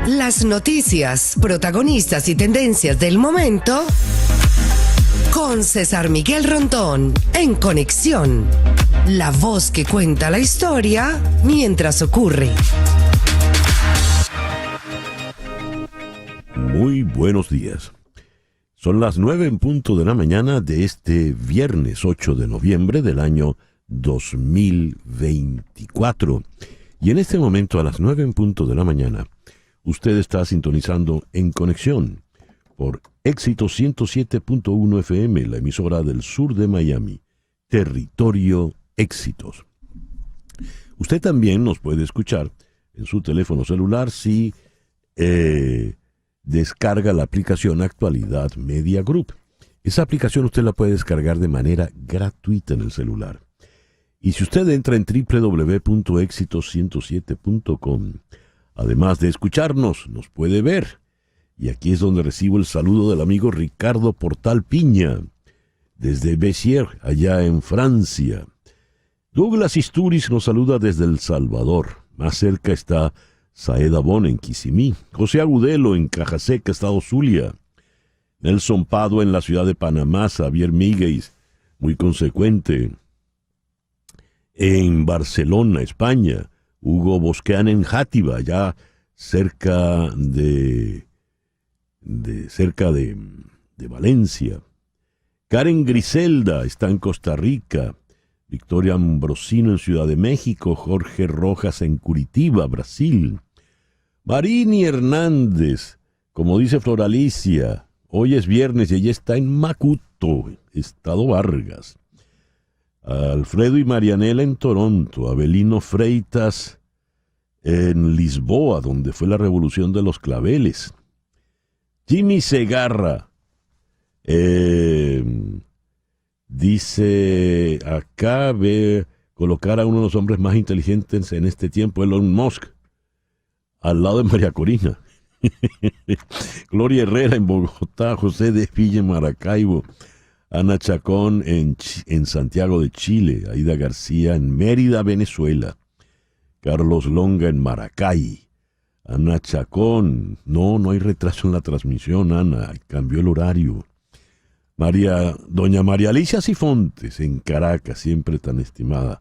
Las noticias, protagonistas y tendencias del momento con César Miguel Rondón en Conexión. La voz que cuenta la historia mientras ocurre. Muy buenos días. Son las 9 en punto de la mañana de este viernes 8 de noviembre del año 2024. Y en este momento, a las 9 en punto de la mañana, usted está sintonizando En Conexión por Éxito 107.1 FM, la emisora del sur de Miami, Territorio Éxitos. Usted también nos puede escuchar en su teléfono celular si descarga la aplicación Actualidad Media Group. Esa aplicación usted la puede descargar de manera gratuita en el celular. Y si usted entra en www.éxitos107.com, además de escucharnos, nos puede ver. Y aquí es donde recibo el saludo del amigo Ricardo Portal Piña, desde Béziers, allá en Francia. Douglas Isturiz nos saluda desde El Salvador. Más cerca está Saeda Bon en Kissimmee. José Agudelo en Cajaseca, Estado Zulia. Nelson Pado en la ciudad de Panamá. Xavier Míguez, muy consecuente, en Barcelona, España. Hugo Bosqueán en Játiva, ya cerca de Valencia. Karen Griselda está en Costa Rica. Victoria Ambrosino en Ciudad de México. Jorge Rojas en Curitiba, Brasil. Marini Hernández, como dice Floralicia, hoy es viernes y ella está en Macuto, Estado Vargas. Alfredo y Marianela en Toronto. Abelino Freitas en Lisboa, donde fue la revolución de los claveles. Jimmy Segarra dice acá, ve colocar a uno de los hombres más inteligentes en este tiempo, Elon Musk, al lado de María Corina. Gloria Herrera en Bogotá. José de Villa en Maracaibo. Ana Chacón en Santiago de Chile. Aida García en Mérida, Venezuela. Carlos Longa en Maracay. Ana Chacón, no hay retraso en la transmisión, Ana, cambió el horario. Doña María Alicia Sifontes en Caracas, siempre tan estimada.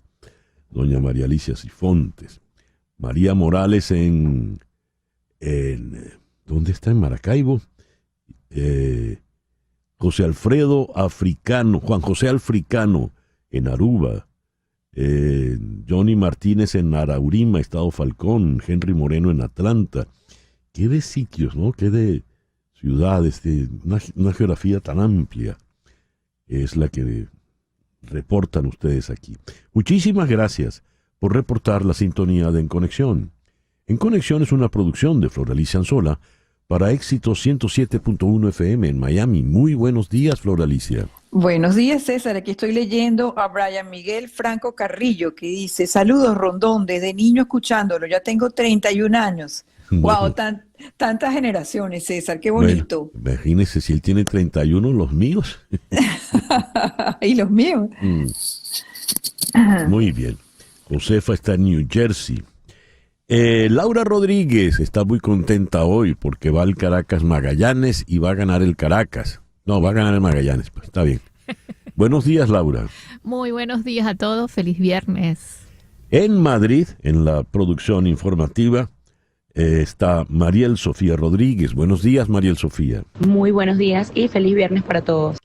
Doña María Alicia Sifontes. María Morales en ¿dónde está? En Maracaibo. José Alfredo Africano, Juan José Africano en Aruba. Johnny Martínez en Araurima, Estado Falcón. Henry Moreno en Atlanta. Qué de sitios, ¿no? Qué de ciudades, una geografía tan amplia es la que reportan ustedes aquí. Muchísimas gracias por reportar la sintonía de En Conexión. En Conexión es una producción de Floralicia Anzola para Éxito 107.1 FM en Miami. Muy buenos días, Floralicia. Buenos días, César. Aquí estoy leyendo a Brian Miguel Franco Carrillo, que dice: saludos, Rondón, desde niño escuchándolo, ya tengo 31 años. Wow, tantas generaciones, César, qué bonito. Bueno, imagínese si él tiene 31, los míos. ¿Y los míos? Muy bien. Josefa está en New Jersey. Laura Rodríguez está muy contenta hoy porque va al Caracas Magallanes y va a ganar el Caracas. No, va a ganar el Magallanes, pues está bien. Buenos días, Laura. Muy buenos días a todos, feliz viernes. En Madrid, en la producción informativa, está Mariel Sofía Rodríguez. Buenos días, Mariel Sofía. Muy buenos días y feliz viernes para todos.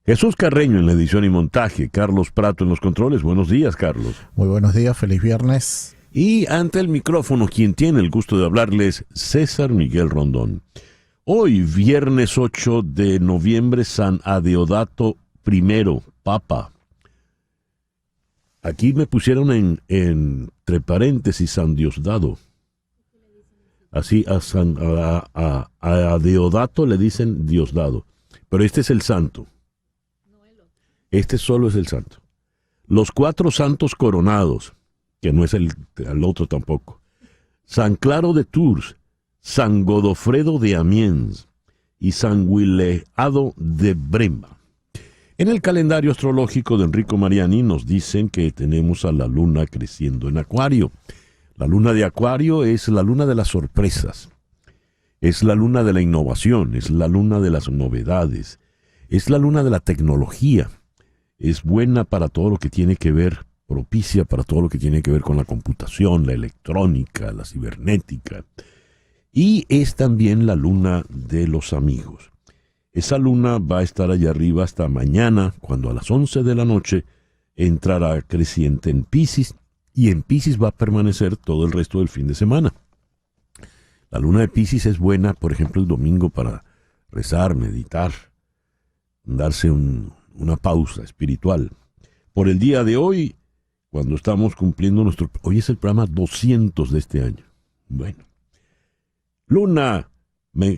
Jesús Carreño en la edición y montaje. Carlos Prato en los controles. Buenos días, Carlos. Muy buenos días, feliz viernes. Y ante el micrófono, quien tiene el gusto de hablarles, César Miguel Rondón. Hoy, viernes 8 de noviembre, San Adeodato I, Papa. Aquí me pusieron entre paréntesis San Diosdado. Así a Adeodato le dicen Diosdado. Pero este es el santo. Este solo es el santo. Los 4 santos coronados, que no es el otro tampoco. San Claro de Tours, San Godofredo de Amiens y San Guileado de Brema. En el calendario astrológico de Enrico Mariani nos dicen que tenemos a la luna creciendo en Acuario. La luna de Acuario es la luna de las sorpresas. Es la luna de la innovación, es la luna de las novedades, es la luna de la tecnología. Es buena para todo lo que tiene que ver, propicia para todo lo que tiene que ver con la computación, la electrónica, la cibernética. Y es también la luna de los amigos. Esa luna va a estar allá arriba hasta mañana, cuando a las 11 de la noche entrará creciente en Piscis, y en Piscis va a permanecer todo el resto del fin de semana. La luna de Piscis es buena, por ejemplo, el domingo para rezar, meditar, darse una pausa espiritual. Por el día de hoy, cuando estamos cumpliendo hoy es el programa 200 de este año. Bueno. Luna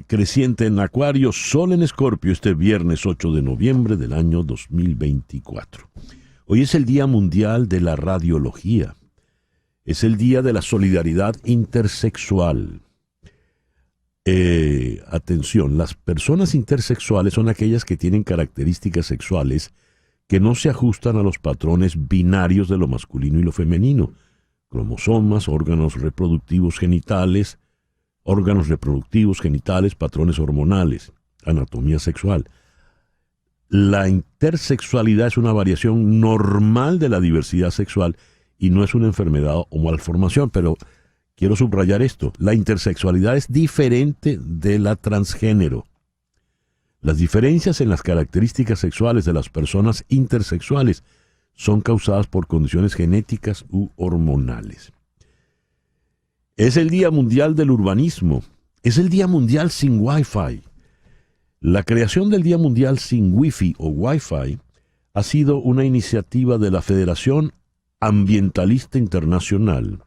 creciente en Acuario, Sol en Escorpio este viernes 8 de noviembre del año 2024. Hoy es el Día Mundial de la Radiología. Es el Día de la Solidaridad Intersexual. Atención, las personas intersexuales son aquellas que tienen características sexuales que no se ajustan a los patrones binarios de lo masculino y lo femenino, cromosomas, órganos reproductivos genitales, patrones hormonales, anatomía sexual. La intersexualidad es una variación normal de la diversidad sexual y no es una enfermedad o malformación, pero quiero subrayar esto. La intersexualidad es diferente de la transgénero. Las diferencias en las características sexuales de las personas intersexuales son causadas por condiciones genéticas u hormonales. Es el Día Mundial del Urbanismo. Es el Día Mundial sin Wi-Fi. La creación del Día Mundial sin Wi-Fi o Wi-Fi ha sido una iniciativa de la Federación Ambientalista Internacional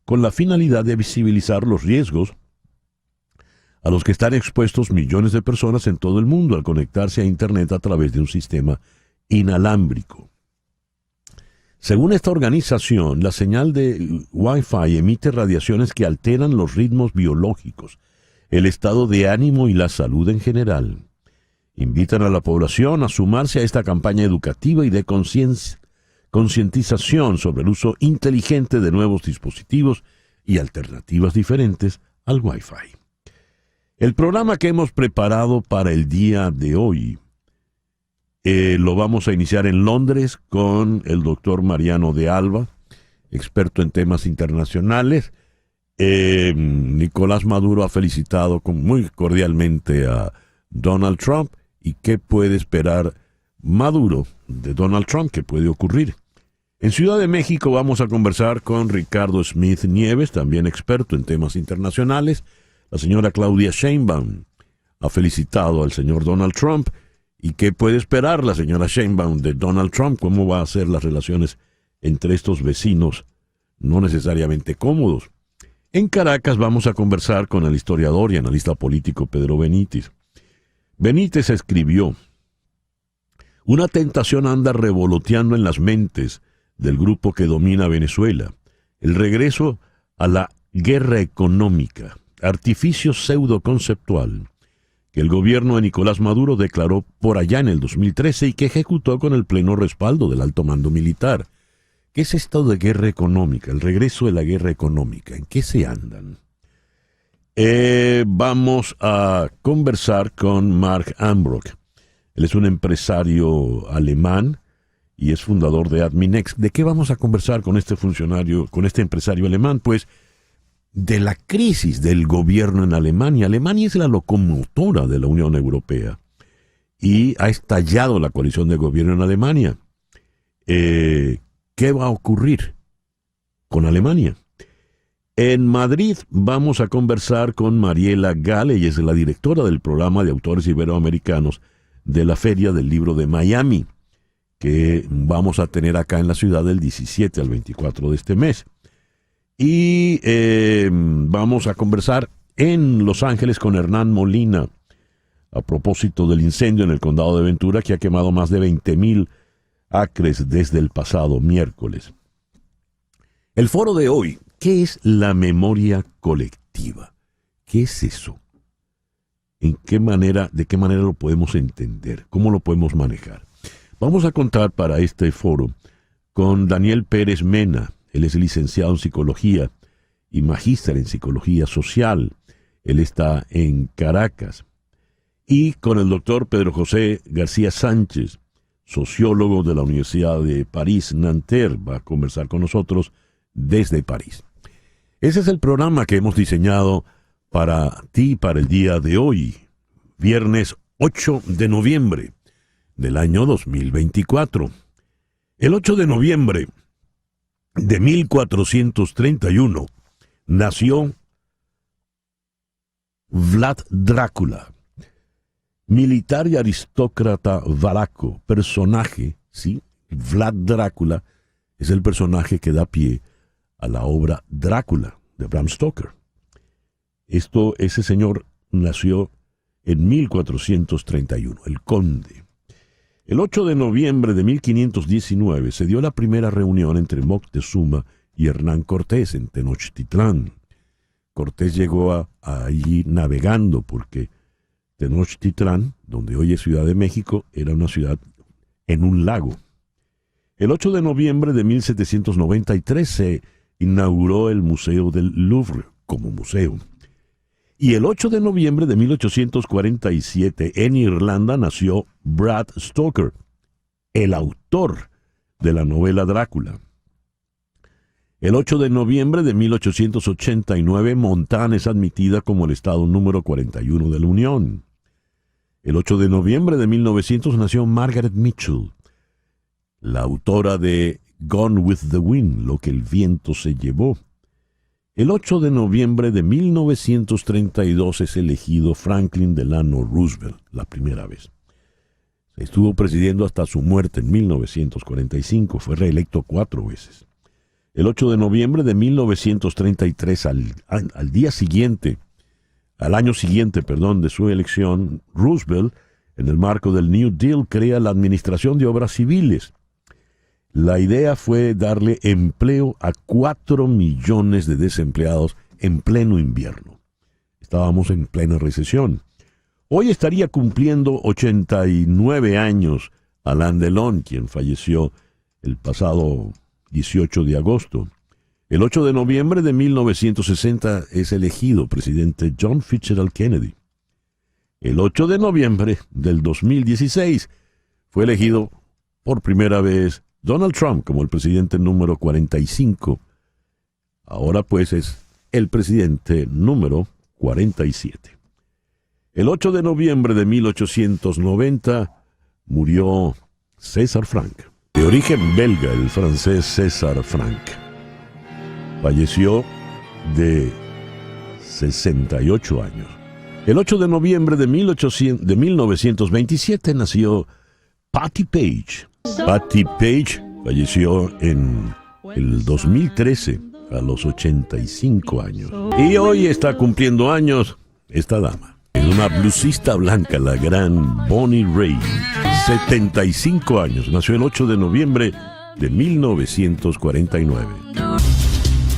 con la finalidad de visibilizar los riesgos a los que están expuestos millones de personas en todo el mundo al conectarse a Internet a través de un sistema inalámbrico. Según esta organización, la señal de Wi-Fi emite radiaciones que alteran los ritmos biológicos, el estado de ánimo y la salud en general. Invitan a la población a sumarse a esta campaña educativa y de concientización sobre el uso inteligente de nuevos dispositivos y alternativas diferentes al Wi-Fi. El programa que hemos preparado para el día de hoy lo vamos a iniciar en Londres con el doctor Mariano de Alba, experto en temas internacionales. Nicolás Maduro ha felicitado muy cordialmente a Donald Trump. ¿Y qué puede esperar Maduro de Donald Trump? ¿Qué puede ocurrir? En Ciudad de México vamos a conversar con Ricardo Smith Nieves, también experto en temas internacionales. La señora Claudia Sheinbaum ha felicitado al señor Donald Trump. ¿Y qué puede esperar la señora Sheinbaum de Donald Trump? ¿Cómo van a ser las relaciones entre estos vecinos no necesariamente cómodos? En Caracas vamos a conversar con el historiador y analista político Pedro Benítez. Benítez escribió: una tentación anda revoloteando en las mentes del grupo que domina Venezuela. El regreso a la guerra económica, artificio pseudoconceptual, que el gobierno de Nicolás Maduro declaró por allá en el 2013 y que ejecutó con el pleno respaldo del alto mando militar. ¿Qué es esto de guerra económica? El regreso de la guerra económica. ¿En qué se andan? Vamos a conversar con Mark Ambrock. Él es un empresario alemán y es fundador de Adminex. ¿De qué vamos a conversar con este empresario alemán? Pues de la crisis del gobierno en Alemania. Alemania es la locomotora de la Unión Europea y ha estallado la coalición de gobierno en Alemania. ¿Qué va a ocurrir con Alemania? En Madrid vamos a conversar con Mariela Gale, ella es la directora del programa de autores iberoamericanos de la Feria del Libro de Miami, que vamos a tener acá en la ciudad del 17 al 24 de este mes. Y vamos a conversar en Los Ángeles con Hernán Molina a propósito del incendio en el condado de Ventura que ha quemado más de 20,000 acres desde el pasado miércoles. El foro de hoy, ¿qué es la memoria colectiva? ¿Qué es eso? ¿De qué manera lo podemos entender? ¿Cómo lo podemos manejar? Vamos a contar para este foro con Daniel Pérez Mena. Él es licenciado en psicología y magíster en psicología social. Él está en Caracas. Y con el doctor Pedro José García Sánchez, sociólogo de la Universidad de París, Nanterre, va a conversar con nosotros desde París. Ese es el programa que hemos diseñado para ti, para el día de hoy, viernes 8 de noviembre del año 2024. El 8 de noviembre de 1431 nació Vlad Drácula, militar y aristócrata valaco, personaje, ¿sí? Vlad Drácula es el personaje que da pie a la obra Drácula de Bram Stoker. Ese señor nació en 1431, el conde. El 8 de noviembre de 1519 se dio la primera reunión entre Moctezuma y Hernán Cortés en Tenochtitlán. Cortés llegó allí navegando porque Tenochtitlán, donde hoy es Ciudad de México, era una ciudad en un lago. El 8 de noviembre de 1793 se inauguró el Museo del Louvre como museo. Y el 8 de noviembre de 1847 en Irlanda nació Bram Stoker, el autor de la novela Drácula. El 8 de noviembre de 1889 Montana es admitida como el estado número 41 de la Unión. El 8 de noviembre de 1900 nació Margaret Mitchell, la autora de Gone with the Wind, lo que el viento se llevó. El 8 de noviembre de 1932 es elegido Franklin Delano Roosevelt, la primera vez. Estuvo presidiendo hasta su muerte en 1945, fue reelecto 4 veces. El 8 de noviembre de 1933, al año siguiente de su elección, Roosevelt, en el marco del New Deal, crea la Administración de Obras Civiles. La idea fue darle empleo a 4 millones de desempleados en pleno invierno. Estábamos en plena recesión. Hoy estaría cumpliendo 89 años Alain Delon, quien falleció el pasado 18 de agosto. El 8 de noviembre de 1960 es elegido presidente John Fitzgerald Kennedy. El 8 de noviembre del 2016 fue elegido por primera vez Donald Trump como el presidente número 45. Ahora pues es el presidente número 47. El 8 de noviembre de 1890 murió César Franck. De origen belga, el francés César Franck. Falleció de 68 años. El 8 de noviembre de 1927 nació Patti Page. Patti Page falleció en el 2013 a los 85 años. Y hoy está cumpliendo años esta dama. Es una bluesista blanca, la gran Bonnie Raitt. 75 años. Nació el 8 de noviembre de 1949.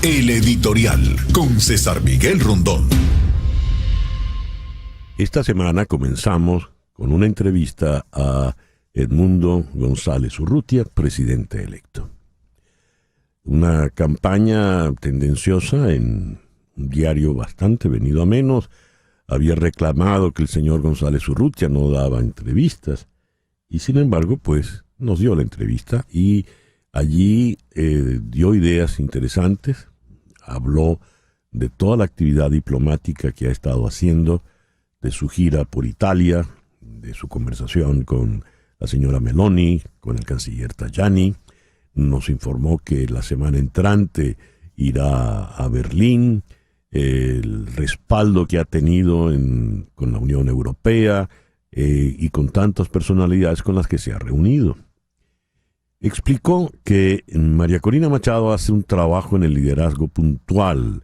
El editorial con César Miguel Rondón. Esta semana comenzamos con una entrevista a Edmundo González Urrutia, presidente electo. Una campaña tendenciosa en un diario bastante venido a menos. Había reclamado que el señor González Urrutia no daba entrevistas y sin embargo pues nos dio la entrevista y allí dio ideas interesantes, habló de toda la actividad diplomática que ha estado haciendo, de su gira por Italia, de su conversación con la señora Meloni, con el canciller Tajani. Nos informó que la semana entrante irá a Berlín, el respaldo que ha tenido con la Unión Europea y con tantas personalidades con las que se ha reunido. Explicó que María Corina Machado hace un trabajo en el liderazgo puntual,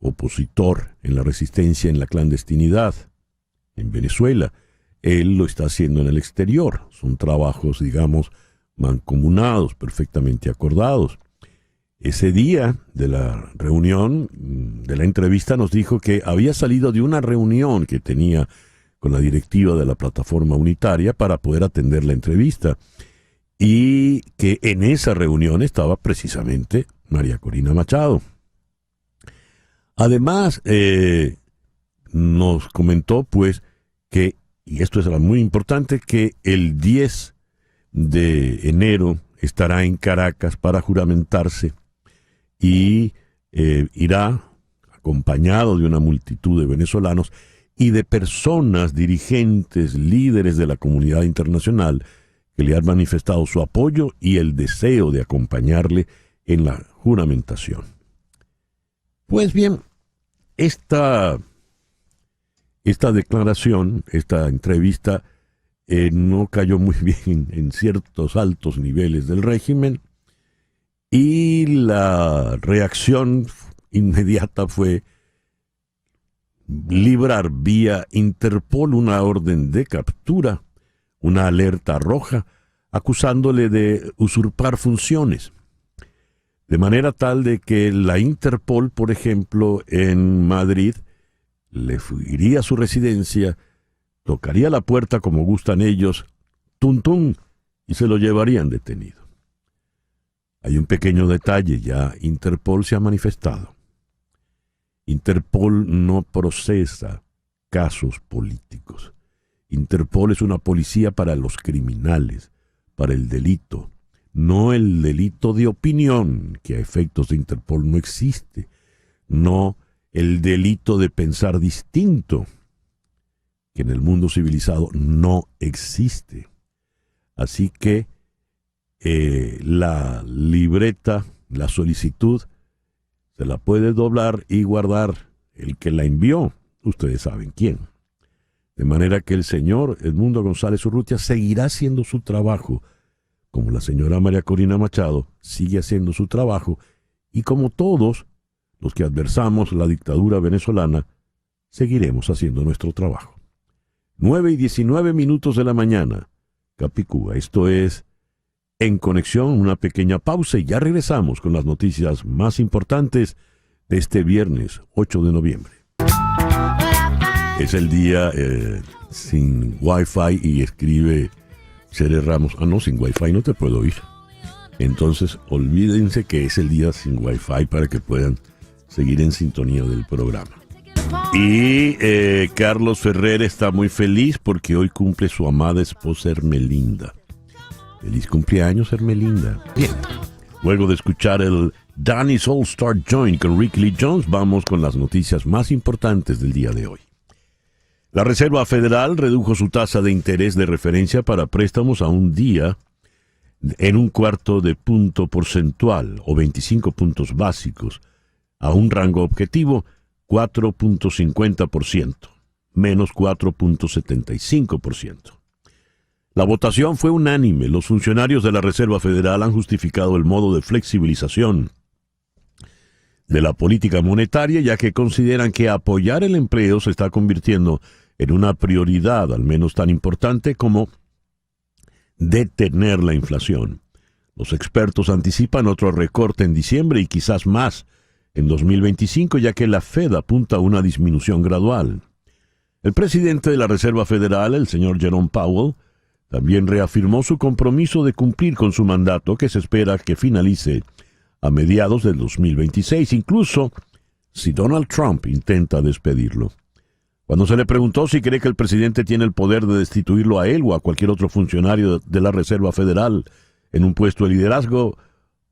opositor en la resistencia en la clandestinidad en Venezuela. Él lo está haciendo en el exterior. Son trabajos, digamos, mancomunados, perfectamente acordados. Ese día de la reunión, de la entrevista, nos dijo que había salido de una reunión que tenía con la directiva de la plataforma unitaria para poder atender la entrevista. Y que en esa reunión estaba precisamente María Corina Machado. Además, nos comentó pues que, y esto es muy importante, que el 10 de enero estará en Caracas para juramentarse y irá acompañado de una multitud de venezolanos y de personas, dirigentes, líderes de la comunidad internacional que le han manifestado su apoyo y el deseo de acompañarle en la juramentación. Pues bien, esta declaración, esta entrevista, no cayó muy bien en ciertos altos niveles del régimen y la reacción inmediata fue librar vía Interpol una orden de captura, una alerta roja, acusándole de usurpar funciones. De manera tal de que la Interpol, por ejemplo, en Madrid, le iría a su residencia, tocaría la puerta como gustan ellos, tum tum, y se lo llevarían detenido. Hay un pequeño detalle, ya Interpol se ha manifestado. Interpol no procesa casos políticos. Interpol es una policía para los criminales, para el delito, no el delito de opinión, que a efectos de Interpol no existe, no el delito de pensar distinto, que en el mundo civilizado no existe. Así que la libreta, la solicitud, se la puede doblar y guardar el que la envió, ustedes saben quién. De manera que el señor Edmundo González Urrutia seguirá haciendo su trabajo, como la señora María Corina Machado sigue haciendo su trabajo, y como todos los que adversamos la dictadura venezolana, seguiremos haciendo nuestro trabajo. 9:19 de la mañana, Capicúa. Esto es En Conexión, una pequeña pausa y ya regresamos con las noticias más importantes de este viernes 8 de noviembre. Es el día sin Wi-Fi y escribe Ceres Ramos. No, sin Wi-Fi no te puedo oír. Entonces, olvídense que es el día sin Wi-Fi para que puedan seguir en sintonía del programa. Y Carlos Ferrer está muy feliz porque hoy cumple su amada esposa Hermelinda. Feliz cumpleaños, Hermelinda. Bien, luego de escuchar el Danny's All Star Joint con Rick Lee Jones, vamos con las noticias más importantes del día de hoy. La Reserva Federal redujo su tasa de interés de referencia para préstamos a un día en 1/4 punto porcentual o 25 puntos básicos a un rango objetivo 4.50%, menos 4.75%. La votación fue unánime. Los funcionarios de la Reserva Federal han justificado el modo de flexibilización de la política monetaria, ya que consideran que apoyar el empleo se está convirtiendo en una prioridad, al menos tan importante como detener la inflación. Los expertos anticipan otro recorte en diciembre y quizás más en 2025, ya que la Fed apunta a una disminución gradual. El presidente de la Reserva Federal, el señor Jerome Powell, también reafirmó su compromiso de cumplir con su mandato, que se espera que finalice a mediados del 2026, incluso si Donald Trump intenta despedirlo. Cuando se le preguntó si cree que el presidente tiene el poder de destituirlo a él o a cualquier otro funcionario de la Reserva Federal en un puesto de liderazgo,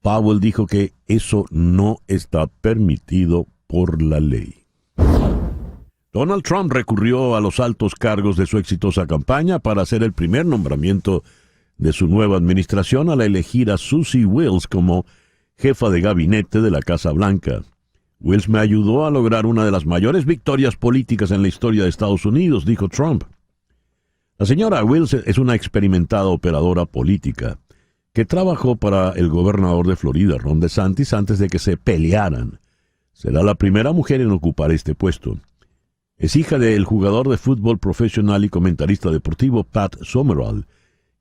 Powell dijo que eso no está permitido por la ley. Donald Trump recurrió a los altos cargos de su exitosa campaña para hacer el primer nombramiento de su nueva administración al elegir a Susie Wills como jefa de gabinete de la Casa Blanca. Wills me ayudó a lograr una de las mayores victorias políticas en la historia de Estados Unidos, dijo Trump. La señora Wills es una experimentada operadora política que trabajó para el gobernador de Florida, Ron DeSantis, antes de que se pelearan. Será la primera mujer en ocupar este puesto. Es hija del jugador de fútbol profesional y comentarista deportivo Pat Summerall,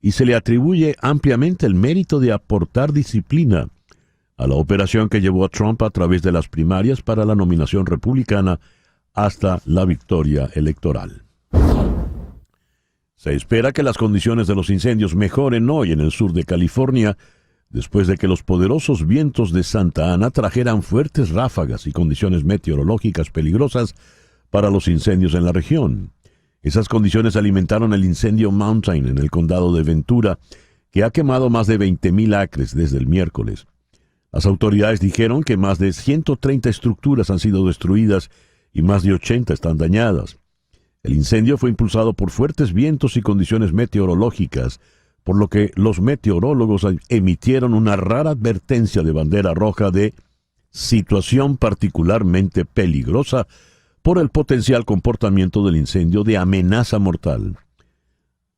y se le atribuye ampliamente el mérito de aportar disciplina a la operación que llevó a Trump a través de las primarias para la nominación republicana hasta la victoria electoral. Se espera que las condiciones de los incendios mejoren hoy en el sur de California, después de que los poderosos vientos de Santa Ana trajeran fuertes ráfagas y condiciones meteorológicas peligrosas para los incendios en la región. Esas condiciones alimentaron el incendio Mountain en el condado de Ventura, que ha quemado más de 20,000 acres desde el miércoles. Las autoridades dijeron que más de 130 estructuras han sido destruidas y más de 80 están dañadas. El incendio fue impulsado por fuertes vientos y condiciones meteorológicas, por lo que los meteorólogos emitieron una rara advertencia de bandera roja de situación particularmente peligrosa por el potencial comportamiento del incendio de amenaza mortal.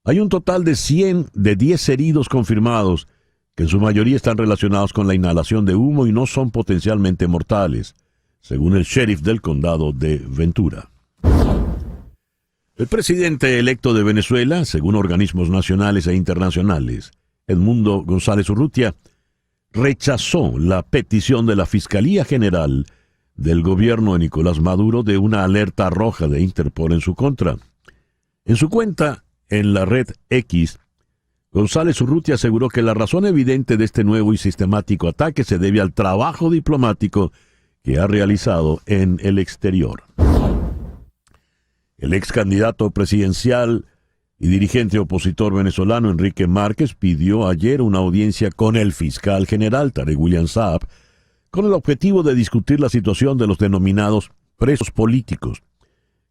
Hay un total de 10 heridos confirmados, que en su mayoría están relacionados con la inhalación de humo y no son potencialmente mortales, según el sheriff del condado de Ventura. El presidente electo de Venezuela, según organismos nacionales e internacionales, Edmundo González Urrutia, rechazó la petición de la Fiscalía General del gobierno de Nicolás Maduro de una alerta roja de Interpol en su contra. En su cuenta en la red X, González Urrutia aseguró que la razón evidente de este nuevo y sistemático ataque se debe al trabajo diplomático que ha realizado en el exterior. El ex candidato presidencial y dirigente opositor venezolano Enrique Márquez pidió ayer una audiencia con el fiscal general Tarek William Saab con el objetivo de discutir la situación de los denominados presos políticos,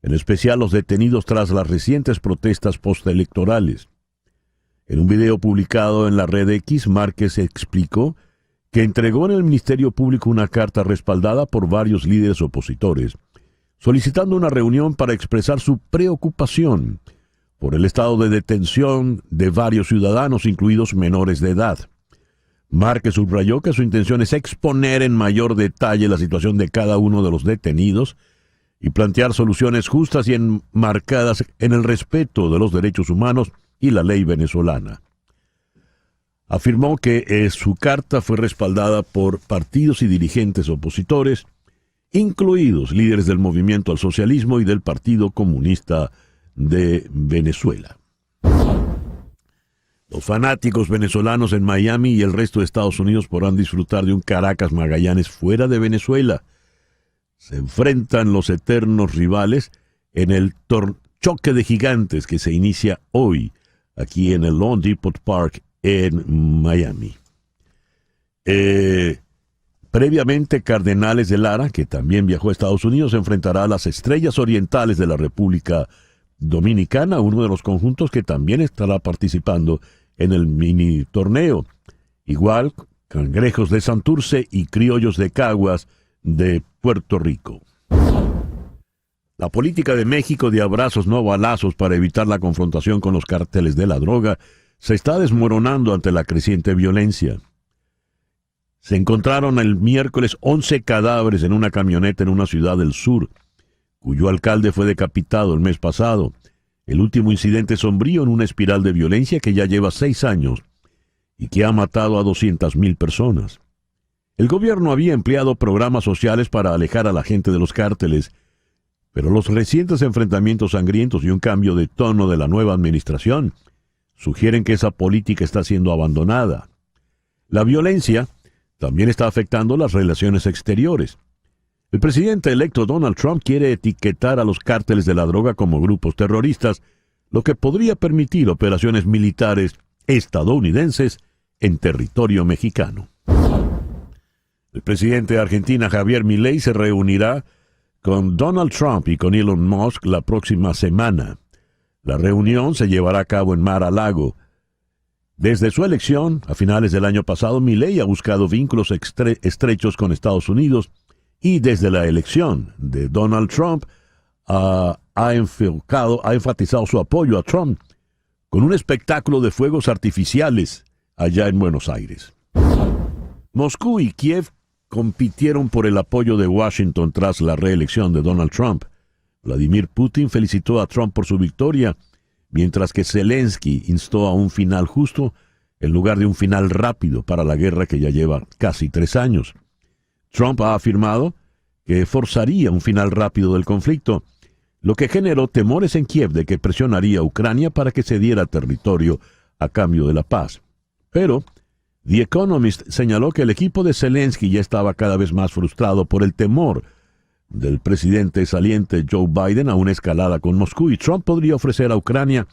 en especial los detenidos tras las recientes protestas postelectorales. En un video publicado en la red X, Márquez explicó que entregó en el Ministerio Público una carta respaldada por varios líderes opositores, solicitando una reunión para expresar su preocupación por el estado de detención de varios ciudadanos, incluidos menores de edad. Márquez subrayó que su intención es exponer en mayor detalle la situación de cada uno de los detenidos y plantear soluciones justas y enmarcadas en el respeto de los derechos humanos y la ley venezolana. Afirmó que su carta fue respaldada por partidos y dirigentes opositores, incluidos líderes del Movimiento al Socialismo y del Partido Comunista de Venezuela. Los fanáticos venezolanos en Miami y el resto de Estados Unidos podrán disfrutar de un Caracas-Magallanes fuera de Venezuela. Se enfrentan los eternos rivales en el choque de gigantes que se inicia hoy aquí en el Long Depot Park en Miami. Previamente, Cardenales de Lara, que también viajó a Estados Unidos, se enfrentará a las Estrellas Orientales de la República Dominicana, uno de los conjuntos que también estará participando en el mini torneo. Igual, Cangrejos de Santurce y Criollos de Caguas de Puerto Rico. La política de México de abrazos no balazos para evitar la confrontación con los cárteles de la droga se está desmoronando ante la creciente violencia. Se encontraron el miércoles 11 cadáveres en una camioneta en una ciudad del sur, cuyo alcalde fue decapitado el mes pasado, el último incidente sombrío en una espiral de violencia que ya lleva 6 años y que ha matado a 200,000 personas. El gobierno había empleado programas sociales para alejar a la gente de los cárteles, pero los recientes enfrentamientos sangrientos y un cambio de tono de la nueva administración sugieren que esa política está siendo abandonada. La violencia también está afectando las relaciones exteriores. El presidente electo Donald Trump quiere etiquetar a los cárteles de la droga como grupos terroristas, lo que podría permitir operaciones militares estadounidenses en territorio mexicano. El presidente de Argentina, Javier Milei, se reunirá con Donald Trump y con Elon Musk la próxima semana. La reunión se llevará a cabo en Mar-a-Lago. Desde su elección, a finales del año pasado, Milei ha buscado vínculos estrechos con Estados Unidos y desde la elección de Donald Trump ha enfatizado su apoyo a Trump con un espectáculo de fuegos artificiales allá en Buenos Aires. Moscú y Kiev compitieron por el apoyo de Washington tras la reelección de Donald Trump. Vladimir Putin felicitó a Trump por su victoria, mientras que Zelensky instó a un final justo en lugar de un final rápido para la guerra que ya lleva casi 3 años. Trump ha afirmado que forzaría un final rápido del conflicto, lo que generó temores en Kiev de que presionaría a Ucrania para que cediera territorio a cambio de la paz. Pero The Economist señaló que el equipo de Zelensky ya estaba cada vez más frustrado por el temor del presidente saliente Joe Biden a una escalada con Moscú, y Trump podría ofrecer a Ucrania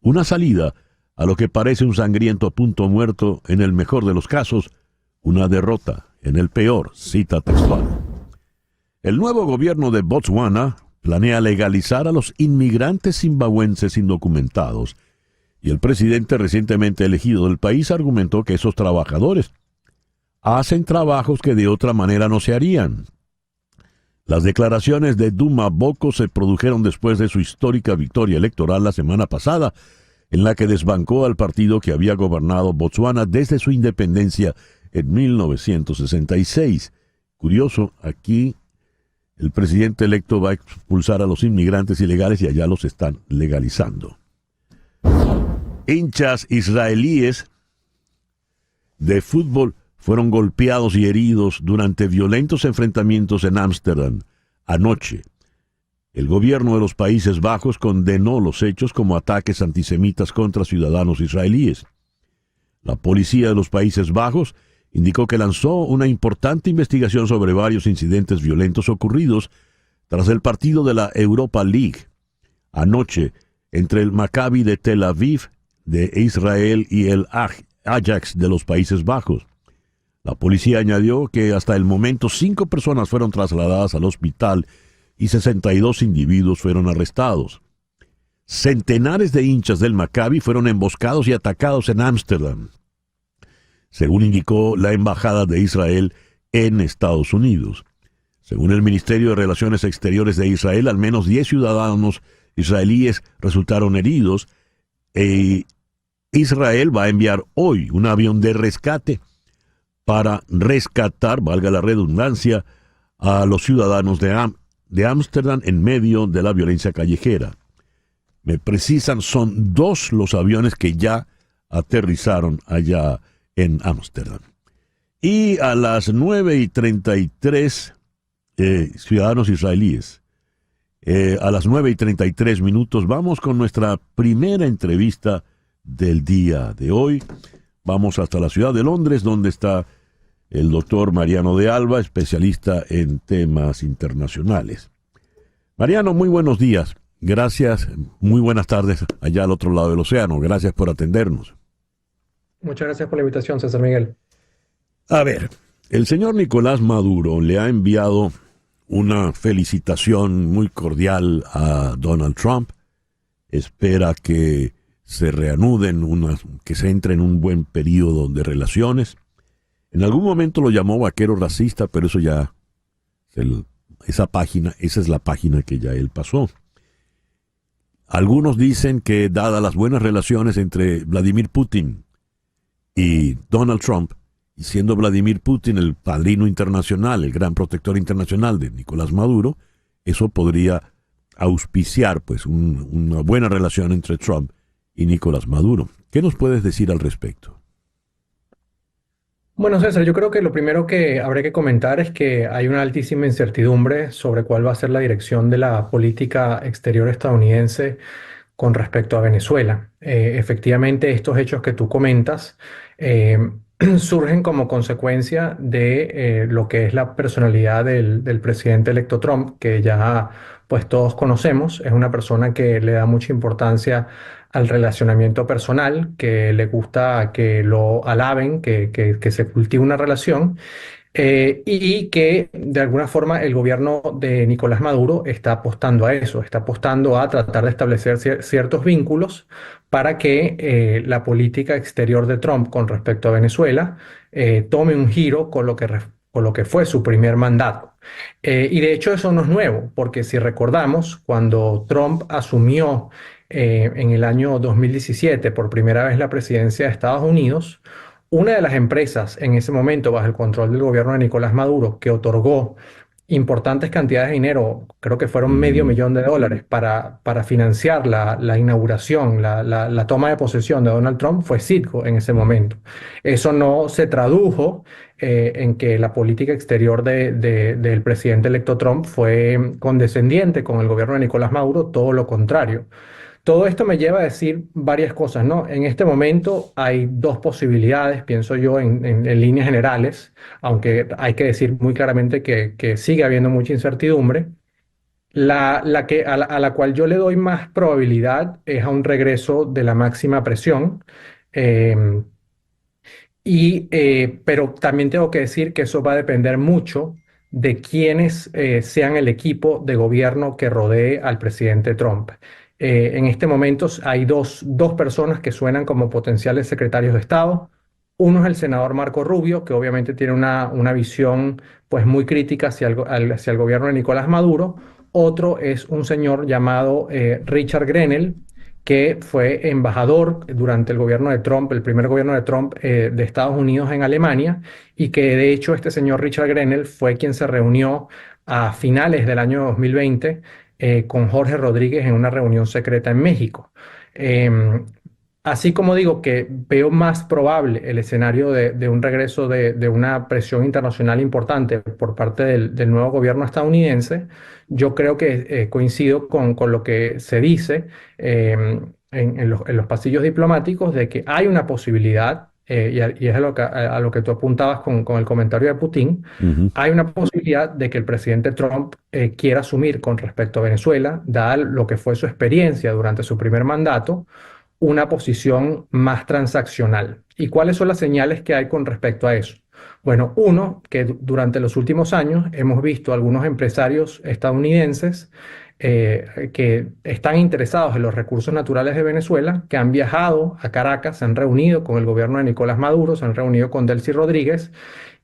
una salida a lo que parece un sangriento punto muerto, en el mejor de los casos, una derrota en el peor, cita textual. El nuevo gobierno de Botswana planea legalizar a los inmigrantes zimbabuenses indocumentados, y el presidente recientemente elegido del país argumentó que esos trabajadores hacen trabajos que de otra manera no se harían. Las declaraciones de Duma Boko se produjeron después de su histórica victoria electoral la semana pasada, en la que desbancó al partido que había gobernado Botswana desde su independencia en 1966. Curioso, aquí el presidente electo va a expulsar a los inmigrantes ilegales y allá los están legalizando. Hinchas israelíes de fútbol fueron golpeados y heridos durante violentos enfrentamientos en Ámsterdam anoche. El gobierno de los Países Bajos condenó los hechos como ataques antisemitas contra ciudadanos israelíes. La policía de los Países Bajos indicó que lanzó una importante investigación sobre varios incidentes violentos ocurridos tras el partido de la Europa League anoche entre el Maccabi de Tel Aviv de Israel y el Ajax de los Países Bajos. La policía añadió que hasta el momento 5 personas fueron trasladadas al hospital y 62 individuos fueron arrestados. Centenares de hinchas del Maccabi fueron emboscados y atacados en Ámsterdam, según indicó la Embajada de Israel en Estados Unidos. Según el Ministerio de Relaciones Exteriores de Israel, al menos 10 ciudadanos israelíes resultaron heridos, e Israel va a enviar hoy un avión de rescate para rescatar, valga la redundancia, a los ciudadanos de Ámsterdam en medio de la violencia callejera. Me precisan, son 2 los aviones que ya aterrizaron allá en Ámsterdam. Y a las 9:33, ciudadanos israelíes, a las 9:33 vamos con nuestra primera entrevista del día de hoy. Vamos hasta la ciudad de Londres, donde está el doctor Mariano de Alba, especialista en temas internacionales. Mariano, muy buenos días. Gracias, muy buenas tardes allá al otro lado del océano. Gracias por atendernos. Muchas gracias por la invitación, César Miguel. A ver, el señor Nicolás Maduro le ha enviado una felicitación muy cordial a Donald Trump. Espera que se reanuden, que se entre en un buen periodo de relaciones. En algún momento lo llamó vaquero racista, pero eso ya, esa es la página que ya él pasó. Algunos dicen que, dadas las buenas relaciones entre Vladimir Putin y Donald Trump, y siendo Vladimir Putin el padrino internacional, el gran protector internacional de Nicolás Maduro, eso podría auspiciar pues una buena relación entre Trump y Nicolás Maduro. ¿Qué nos puedes decir al respecto? Bueno, César, yo creo que lo primero que habría que comentar es que hay una altísima incertidumbre sobre cuál va a ser la dirección de la política exterior estadounidense con respecto a Venezuela. Efectivamente, estos hechos que tú comentas surgen como consecuencia de lo que es la personalidad del presidente electo Trump, que ya pues todos conocemos. Es una persona que le da mucha importancia al relacionamiento personal, que le gusta que lo alaben, que se cultive una relación, y que de alguna forma el gobierno de Nicolás Maduro está apostando a eso, está apostando a tratar de establecer ciertos vínculos para que la política exterior de Trump con respecto a Venezuela tome un giro con lo que fue su primer mandato. Y de hecho eso no es nuevo, porque si recordamos, cuando Trump asumió en el año 2017 por primera vez la presidencia de Estados Unidos, una de las empresas en ese momento bajo el control del gobierno de Nicolás Maduro, que otorgó importantes cantidades de dinero, creo que fueron $500,000 para financiar la inauguración, la toma de posesión de Donald Trump, fue Citgo en ese momento. Eso no se tradujo en que la política exterior del presidente electo Trump fue condescendiente con el gobierno de Nicolás Maduro, todo lo contrario. Todo esto me lleva a decir varias cosas, ¿no? En este momento hay dos posibilidades, pienso yo, en líneas generales, aunque hay que decir muy claramente que sigue habiendo mucha incertidumbre. A la cual yo le doy más probabilidad es a un regreso de la máxima presión. em, pero también tengo que decir que eso va a depender mucho de quiénes sean el equipo de gobierno que rodee al presidente Trump. En este momento hay dos personas que suenan como potenciales secretarios de Estado. Uno es el senador Marco Rubio, que obviamente tiene una visión pues, muy crítica hacia el gobierno de Nicolás Maduro. Otro es un señor llamado Richard Grenell, que fue embajador durante el gobierno de Trump, el primer gobierno de Trump de Estados Unidos en Alemania, y que de hecho este señor Richard Grenell fue quien se reunió a finales del año 2020 con Jorge Rodríguez en una reunión secreta en México. Em, Así como digo que veo más probable el escenario de un regreso de una presión internacional importante por parte del nuevo gobierno estadounidense, yo creo que coincido con lo que se dice en los pasillos diplomáticos de que hay una posibilidad, y es a lo que tú apuntabas con el comentario de Putin, Ujú. hay una posibilidad de que el presidente Trump quiera asumir con respecto a Venezuela, dada lo que fue su experiencia durante su primer mandato, una posición más transaccional. ¿Y cuáles son las señales que hay con respecto a eso? Bueno, uno, que durante los últimos años hemos visto algunos empresarios estadounidenses que están interesados en los recursos naturales de Venezuela, que han viajado a Caracas, se han reunido con el gobierno de Nicolás Maduro, se han reunido con Delcy Rodríguez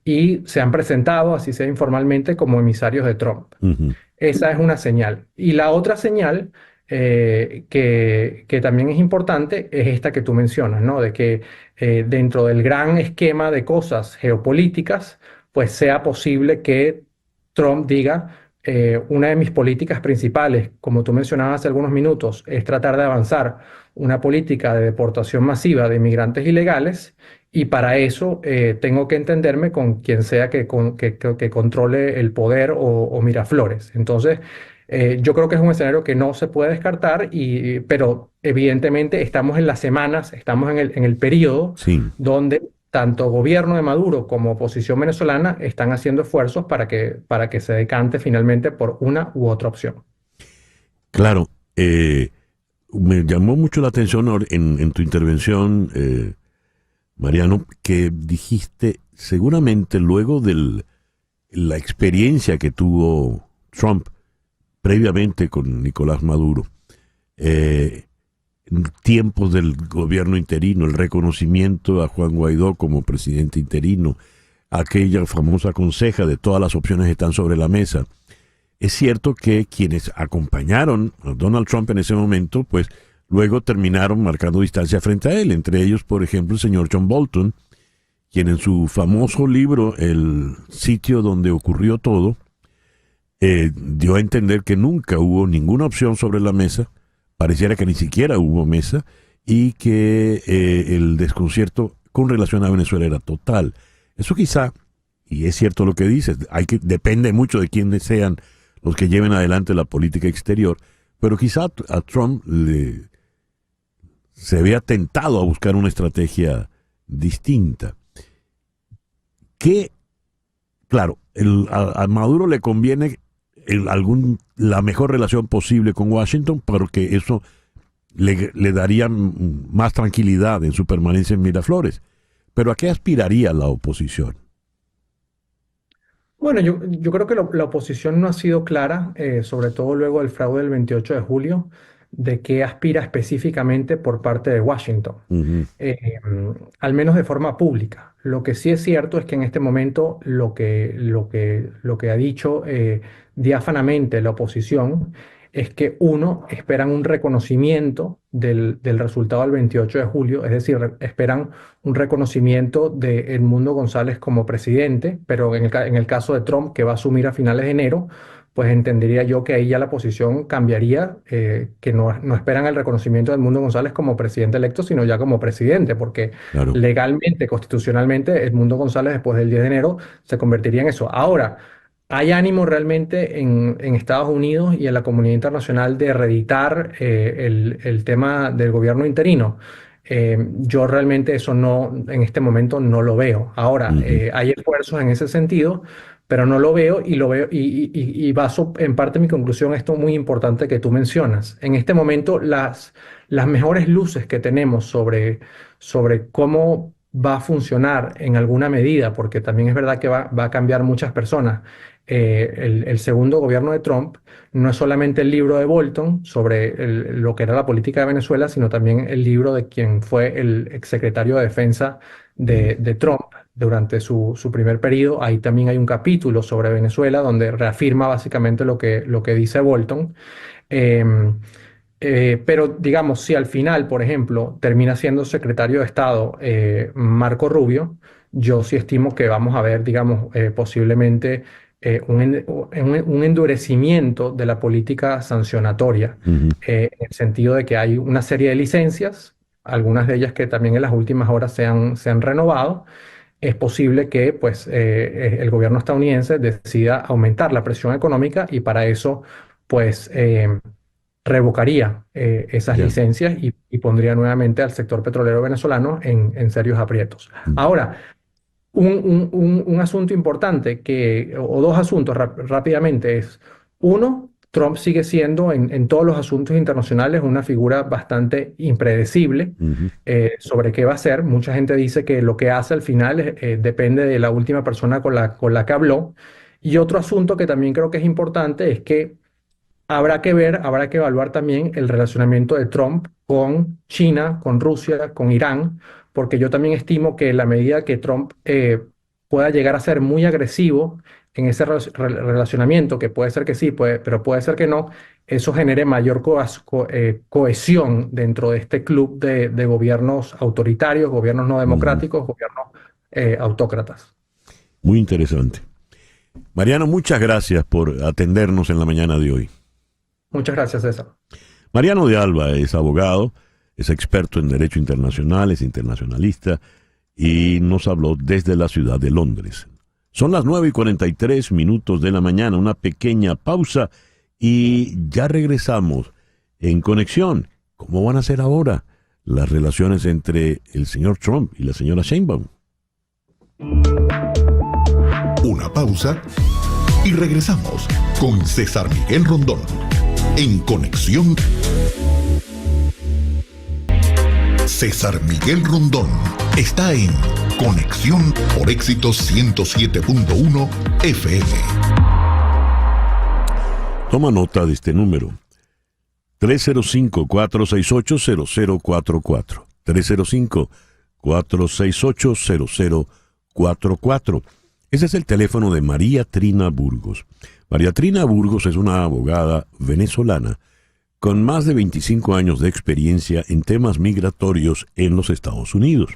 y se han presentado, así sea informalmente, como emisarios de Trump. Ujú. Esa es una señal. Y la otra señal que también es importante es esta que tú mencionas, ¿no? De que dentro del gran esquema de cosas geopolíticas, pues sea posible que Trump diga, una de mis políticas principales, como tú mencionabas hace algunos minutos, es tratar de avanzar una política de deportación masiva de inmigrantes ilegales. Y para eso tengo que entenderme con quien sea que controle el poder o Miraflores. Entonces, yo creo que es un escenario que no se puede descartar, pero evidentemente estamos en las semanas, estamos en el periodo Sí, donde tanto gobierno de Maduro como oposición venezolana están haciendo esfuerzos para que se decante finalmente por una u otra opción. claro. Me llamó mucho la atención en tu intervención, Mariano, que dijiste, seguramente luego de la experiencia que tuvo Trump previamente con Nicolás Maduro, tiempos del gobierno interino, el reconocimiento a Juan Guaidó como presidente interino, aquella famosa conseja de todas las opciones están sobre la mesa. Es cierto que quienes acompañaron a Donald Trump en ese momento, pues luego terminaron marcando distancia frente a él, entre ellos, por ejemplo, el señor John Bolton, quien en su famoso libro, El sitio donde ocurrió todo, dio a entender que nunca hubo ninguna opción sobre la mesa, pareciera que ni siquiera hubo mesa, y que el desconcierto con relación a Venezuela era total. Eso quizá, y es cierto lo que dices, depende mucho de quiénes sean los que lleven adelante la política exterior, pero quizá a Trump se vea tentado a buscar una estrategia distinta. Que, claro, a Maduro le conviene la mejor relación posible con Washington, porque eso le daría más tranquilidad en su permanencia en Miraflores. Pero ¿a qué aspiraría la oposición? Bueno, yo creo que la oposición no ha sido clara, sobre todo luego del fraude del 28 de julio, de qué aspira específicamente por parte de Washington, Ujú. al menos de forma pública. Lo que sí es cierto es que en este momento lo que ha dicho diáfanamente la oposición es que uno, esperan un reconocimiento del resultado del 28 de julio, es decir, esperan un reconocimiento de Edmundo González como presidente, pero en el caso de Trump, que va a asumir a finales de enero, pues entendería yo que ahí ya la posición cambiaría, que no esperan el reconocimiento de Edmundo González como presidente electo, sino ya como presidente, porque Claro. legalmente, constitucionalmente, Edmundo González después del 10 de enero se convertiría en eso. Ahora, hay ánimo realmente en Estados Unidos y en la comunidad internacional de reeditar el tema del gobierno interino. Yo realmente eso no, en este momento no lo veo. Ahora, Ujú. hay esfuerzos en ese sentido, pero no lo veo y lo veo y baso en parte mi conclusión a esto muy importante que tú mencionas. En este momento, las mejores luces que tenemos sobre cómo va a funcionar en alguna medida, porque también es verdad que va a cambiar muchas personas. El segundo gobierno de Trump no es solamente el libro de Bolton sobre lo que era la política de Venezuela, sino también el libro de quien fue el exsecretario de Defensa de Trump durante su primer periodo. Ahí también hay un capítulo sobre Venezuela donde reafirma básicamente lo que dice Bolton. Em, pero digamos, si al final, por ejemplo, termina siendo secretario de Estado Marco Rubio, yo sí estimo que vamos a ver, digamos, posiblemente un endurecimiento de la política sancionatoria, Ujú. en el sentido de que hay una serie de licencias, algunas de ellas que también en las últimas horas se han renovado. Es posible que pues, el gobierno estadounidense decida aumentar la presión económica y para eso, pues, revocaría esas Ya. licencias y pondría nuevamente al sector petrolero venezolano en serios aprietos. Ujú. Ahora, un asunto importante o dos asuntos rápidamente es, uno, Trump sigue siendo en todos los asuntos internacionales una figura bastante impredecible Ujú. sobre qué va a hacer. Mucha gente dice que lo que hace al final depende de la última persona con la que habló. Y otro asunto que también creo que es importante es que habrá que ver, habrá que evaluar también el relacionamiento de Trump con China, con Rusia, con Irán, porque yo también estimo que en la medida que Trump pueda llegar a ser muy agresivo en ese relacionamiento, que puede ser que sí, pero puede ser que no, eso genere mayor cohesión dentro de este club de gobiernos autoritarios, gobiernos no Ujú. democráticos, gobiernos autócratas. Muy interesante. Mariano, muchas gracias por atendernos en la mañana de hoy. Muchas gracias, César. Mariano de Alba es abogado, es experto en derecho internacional, es internacionalista y nos habló desde la ciudad de Londres. Son las 9:43 de la mañana, una pequeña pausa y ya regresamos en conexión. ¿Cómo van a ser ahora las relaciones entre el señor Trump y la señora Sheinbaum? Una pausa y regresamos con César Miguel Rondón en Conexión. César Miguel Rondón está en Conexión por Éxitos 107.1 FM. Toma nota de este número. 305-468-0044. 305-468-0044. Ese es el teléfono de María Trina Burgos. María Trina Burgos es una abogada venezolana con más de 25 años de experiencia en temas migratorios en los Estados Unidos.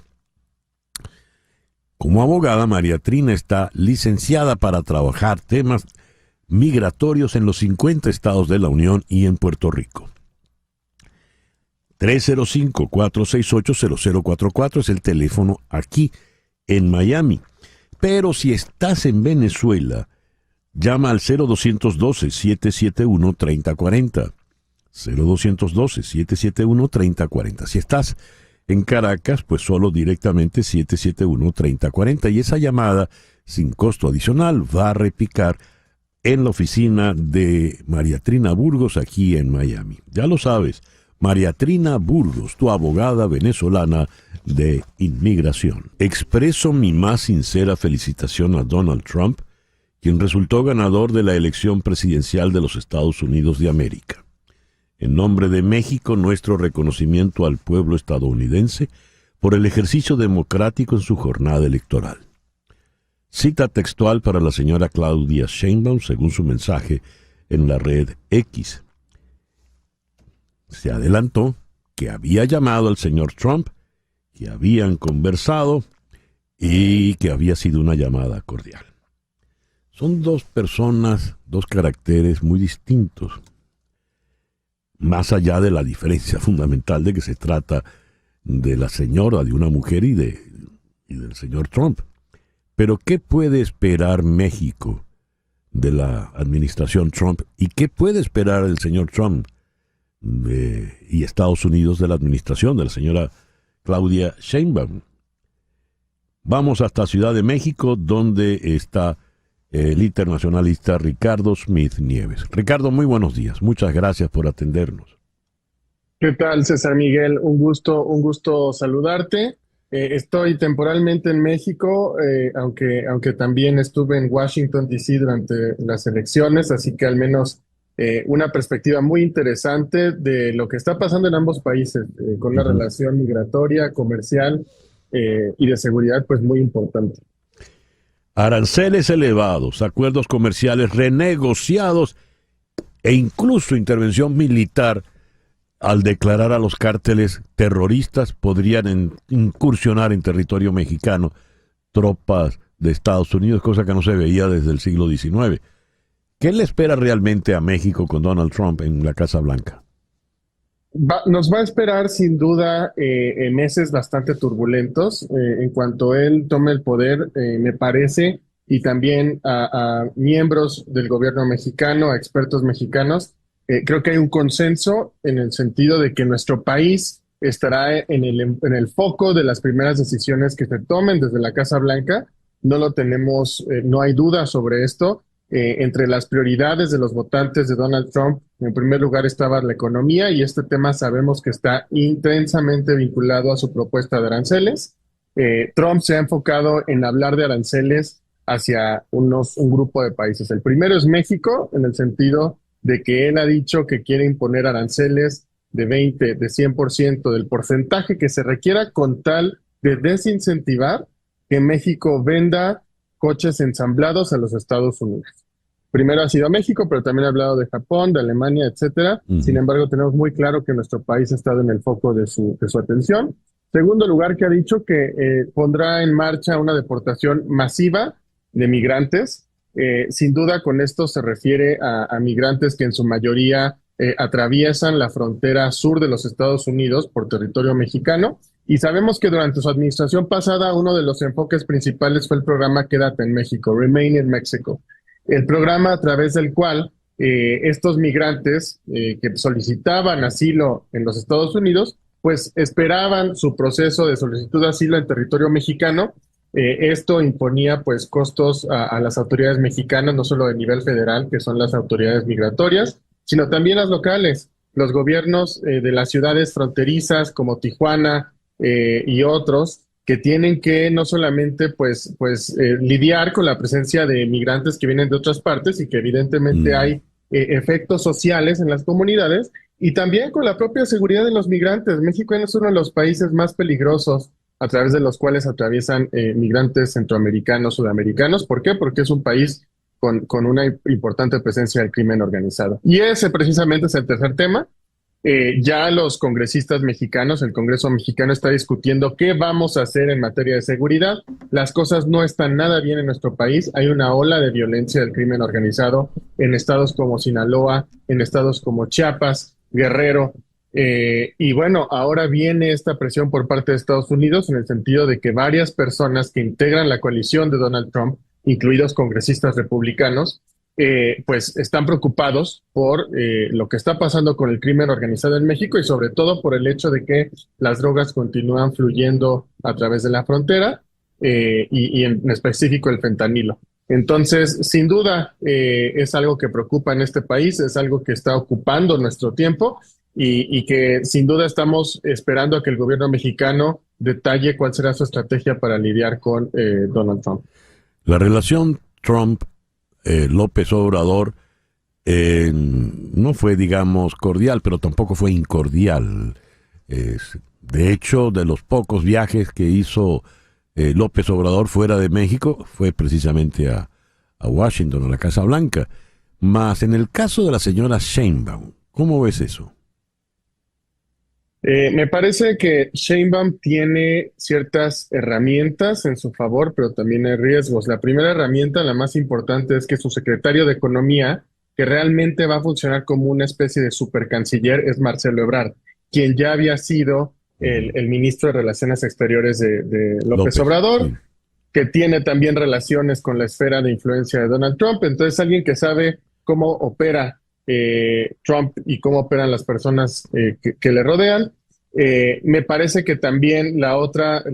Como abogada, María Trina está licenciada para trabajar temas migratorios en los 50 estados de la Unión y en Puerto Rico. 305-468-0044 es el teléfono aquí en Miami. Pero si estás en Venezuela, llama al 0212-771-3040. 0212-771-3040. Si estás en Caracas, pues solo directamente 771-3040. Y esa llamada, sin costo adicional, va a repicar en la oficina de María Trina Burgos aquí en Miami. Ya lo sabes, María Trina Burgos, tu abogada venezolana de inmigración. Expreso mi más sincera felicitación a Donald Trump, quien resultó ganador de la elección presidencial de los Estados Unidos de América. En nombre de México, nuestro reconocimiento al pueblo estadounidense por el ejercicio democrático en su jornada electoral. Cita textual para la señora Claudia Sheinbaum, según su mensaje en la red X. Se adelantó que había llamado al señor Trump, que habían conversado y que había sido una llamada cordial. Son dos personas, dos caracteres muy distintos, más allá de la diferencia fundamental de que se trata de la señora, de una mujer y del señor Trump. Pero ¿qué puede esperar México de la administración Trump. ¿Y qué puede esperar el señor Trump y Estados Unidos de la administración de la señora Claudia Sheinbaum? Vamos hasta Ciudad de México, donde está el internacionalista Ricardo Smith Nieves. Ricardo, muy buenos días. Muchas gracias por atendernos. ¿Qué tal, César Miguel? Un gusto saludarte. Estoy temporalmente en México, aunque también estuve en Washington, D.C. durante las elecciones, así que al menos una perspectiva muy interesante de lo que está pasando en ambos países, con una relación migratoria, comercial y de seguridad, pues muy importante. Aranceles elevados, acuerdos comerciales renegociados e incluso intervención militar al declarar a los cárteles terroristas podrían incursionar en territorio mexicano tropas de Estados Unidos, cosa que no se veía desde el siglo XIX. ¿Qué le espera realmente a México con Donald Trump en la Casa Blanca? Nos va a esperar sin duda meses bastante turbulentos. En cuanto él tome el poder, me parece, y también a miembros del gobierno mexicano, a expertos mexicanos, creo que hay un consenso en el sentido de que nuestro país estará en el foco de las primeras decisiones que se tomen desde la Casa Blanca. No lo tenemos, no hay duda sobre esto. Entre las prioridades de los votantes de Donald Trump, en primer lugar estaba la economía, y este tema sabemos que está intensamente vinculado a su propuesta de aranceles. Trump se ha enfocado en hablar de aranceles hacia un grupo de países. El primero es México, en el sentido de que él ha dicho que quiere imponer aranceles de 20, de 100% del porcentaje que se requiera con tal de desincentivar que México venda coches ensamblados a los Estados Unidos. Primero ha sido México, pero también ha hablado de Japón, de Alemania, etcétera. Sin embargo, tenemos muy claro que nuestro país ha estado en el foco de su atención. Segundo lugar, que ha dicho que pondrá en marcha una deportación masiva de migrantes. Sin duda, con esto se refiere a migrantes que en su mayoría atraviesan la frontera sur de los Estados Unidos por territorio mexicano. Y sabemos que durante su administración pasada, uno de los enfoques principales fue el programa Quédate en México, Remain in Mexico. El programa a través del cual estos migrantes que solicitaban asilo en los Estados Unidos, pues esperaban su proceso de solicitud de asilo en territorio mexicano. Esto imponía pues costos a las autoridades mexicanas, no solo de nivel federal, que son las autoridades migratorias, sino también las locales, los gobiernos de las ciudades fronterizas como Tijuana y otros, que tienen que no solamente lidiar con la presencia de migrantes que vienen de otras partes y que evidentemente hay efectos sociales en las comunidades, y también con la propia seguridad de los migrantes. México es uno de los países más peligrosos a través de los cuales atraviesan migrantes centroamericanos, sudamericanos. ¿Por qué? Porque es un país con una importante presencia del crimen organizado. Y ese precisamente es el tercer tema. Ya los congresistas mexicanos, el Congreso mexicano está discutiendo qué vamos a hacer en materia de seguridad. Las cosas no están nada bien en nuestro país. Hay una ola de violencia del crimen organizado en estados como Sinaloa, en estados como Chiapas, Guerrero. Y bueno, ahora viene esta presión por parte de Estados Unidos en el sentido de que varias personas que integran la coalición de Donald Trump, incluidos congresistas republicanos, pues están preocupados por lo que está pasando con el crimen organizado en México, y sobre todo por el hecho de que las drogas continúan fluyendo a través de la frontera, y en específico el fentanilo. Entonces, sin duda, es algo que preocupa en este país, es algo que está ocupando nuestro tiempo, y que sin duda estamos esperando a que el gobierno mexicano detalle cuál será su estrategia para lidiar con Donald Trump. La relación Trump-López Obrador no fue, digamos, cordial, pero tampoco fue incordial. De hecho, de los pocos viajes que hizo López Obrador fuera de México, fue precisamente a Washington, a la Casa Blanca. Mas en el caso de la señora Sheinbaum, ¿cómo ves eso? Me parece que Sheinbaum tiene ciertas herramientas en su favor, pero también hay riesgos. La primera herramienta, la más importante, es que su secretario de Economía, que realmente va a funcionar como una especie de supercanciller, es Marcelo Ebrard, quien ya había sido el ministro de Relaciones Exteriores de López Obrador. Sí. que tiene también relaciones con la esfera de influencia de Donald Trump. Entonces, alguien que sabe cómo opera Trump y cómo operan las personas que le rodean. Me parece que también la otra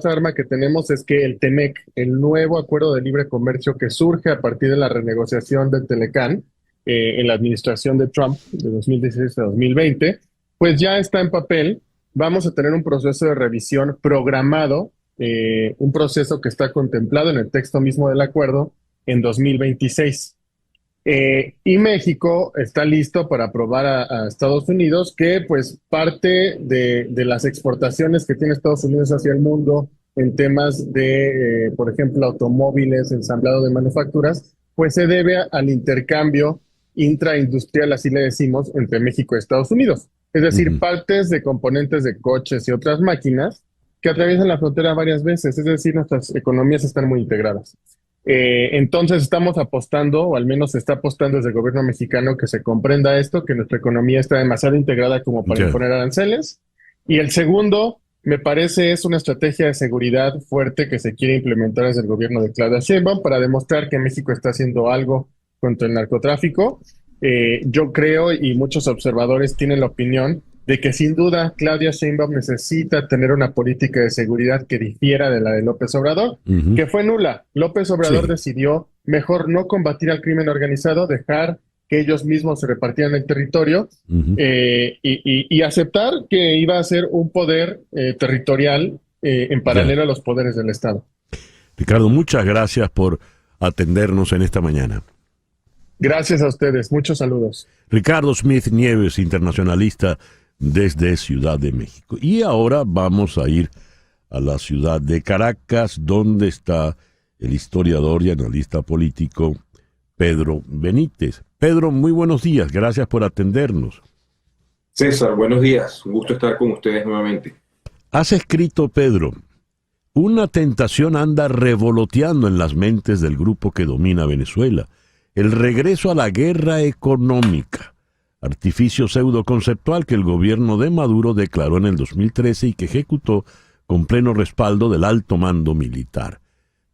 arma que tenemos es que el TEMEC, el nuevo acuerdo de libre comercio que surge a partir de la renegociación del Telecán en la administración de Trump de 2016 a 2020, pues ya está en papel. Vamos a tener un proceso de revisión programado, un proceso que está contemplado en el texto mismo del acuerdo en 2026. Y México está listo para aprobar a Estados Unidos que pues parte de las exportaciones que tiene Estados Unidos hacia el mundo en temas de, por ejemplo, automóviles, ensamblado de manufacturas, pues se debe al intercambio intraindustrial, así le decimos, entre México y Estados Unidos. Es decir, partes de componentes de coches y otras máquinas que atraviesan la frontera varias veces. Es decir, nuestras economías están muy integradas. Entonces estamos apostando, o al menos se está apostando desde el gobierno mexicano, que se comprenda esto, que nuestra economía está demasiado integrada como para imponer aranceles. Y el segundo, me parece, es una estrategia de seguridad fuerte que se quiere implementar desde el gobierno de Claudia Sheinbaum para demostrar que México está haciendo algo contra el narcotráfico. Yo creo, y muchos observadores tienen la opinión, de que sin duda Claudia Sheinbaum necesita tener una política de seguridad que difiera de la de López Obrador, que fue nula. López Obrador decidió mejor no combatir al crimen organizado, dejar que ellos mismos se repartieran el territorio y aceptar que iba a ser un poder territorial en paralelo a los poderes del Estado. Ricardo, muchas gracias por atendernos en esta mañana. Gracias a ustedes, muchos saludos. Ricardo Smith Nieves, internacionalista desde Ciudad de México. Y ahora vamos a ir a la ciudad de Caracas, donde está el historiador y analista político Pedro Benítez. Pedro, muy buenos días, gracias por atendernos. César, buenos días, un gusto estar con ustedes nuevamente. Has escrito, Pedro, una tentación anda revoloteando en las mentes del grupo que domina Venezuela, el regreso a la guerra económica, artificio pseudoconceptual que el gobierno de Maduro declaró en el 2013 y que ejecutó con pleno respaldo del alto mando militar.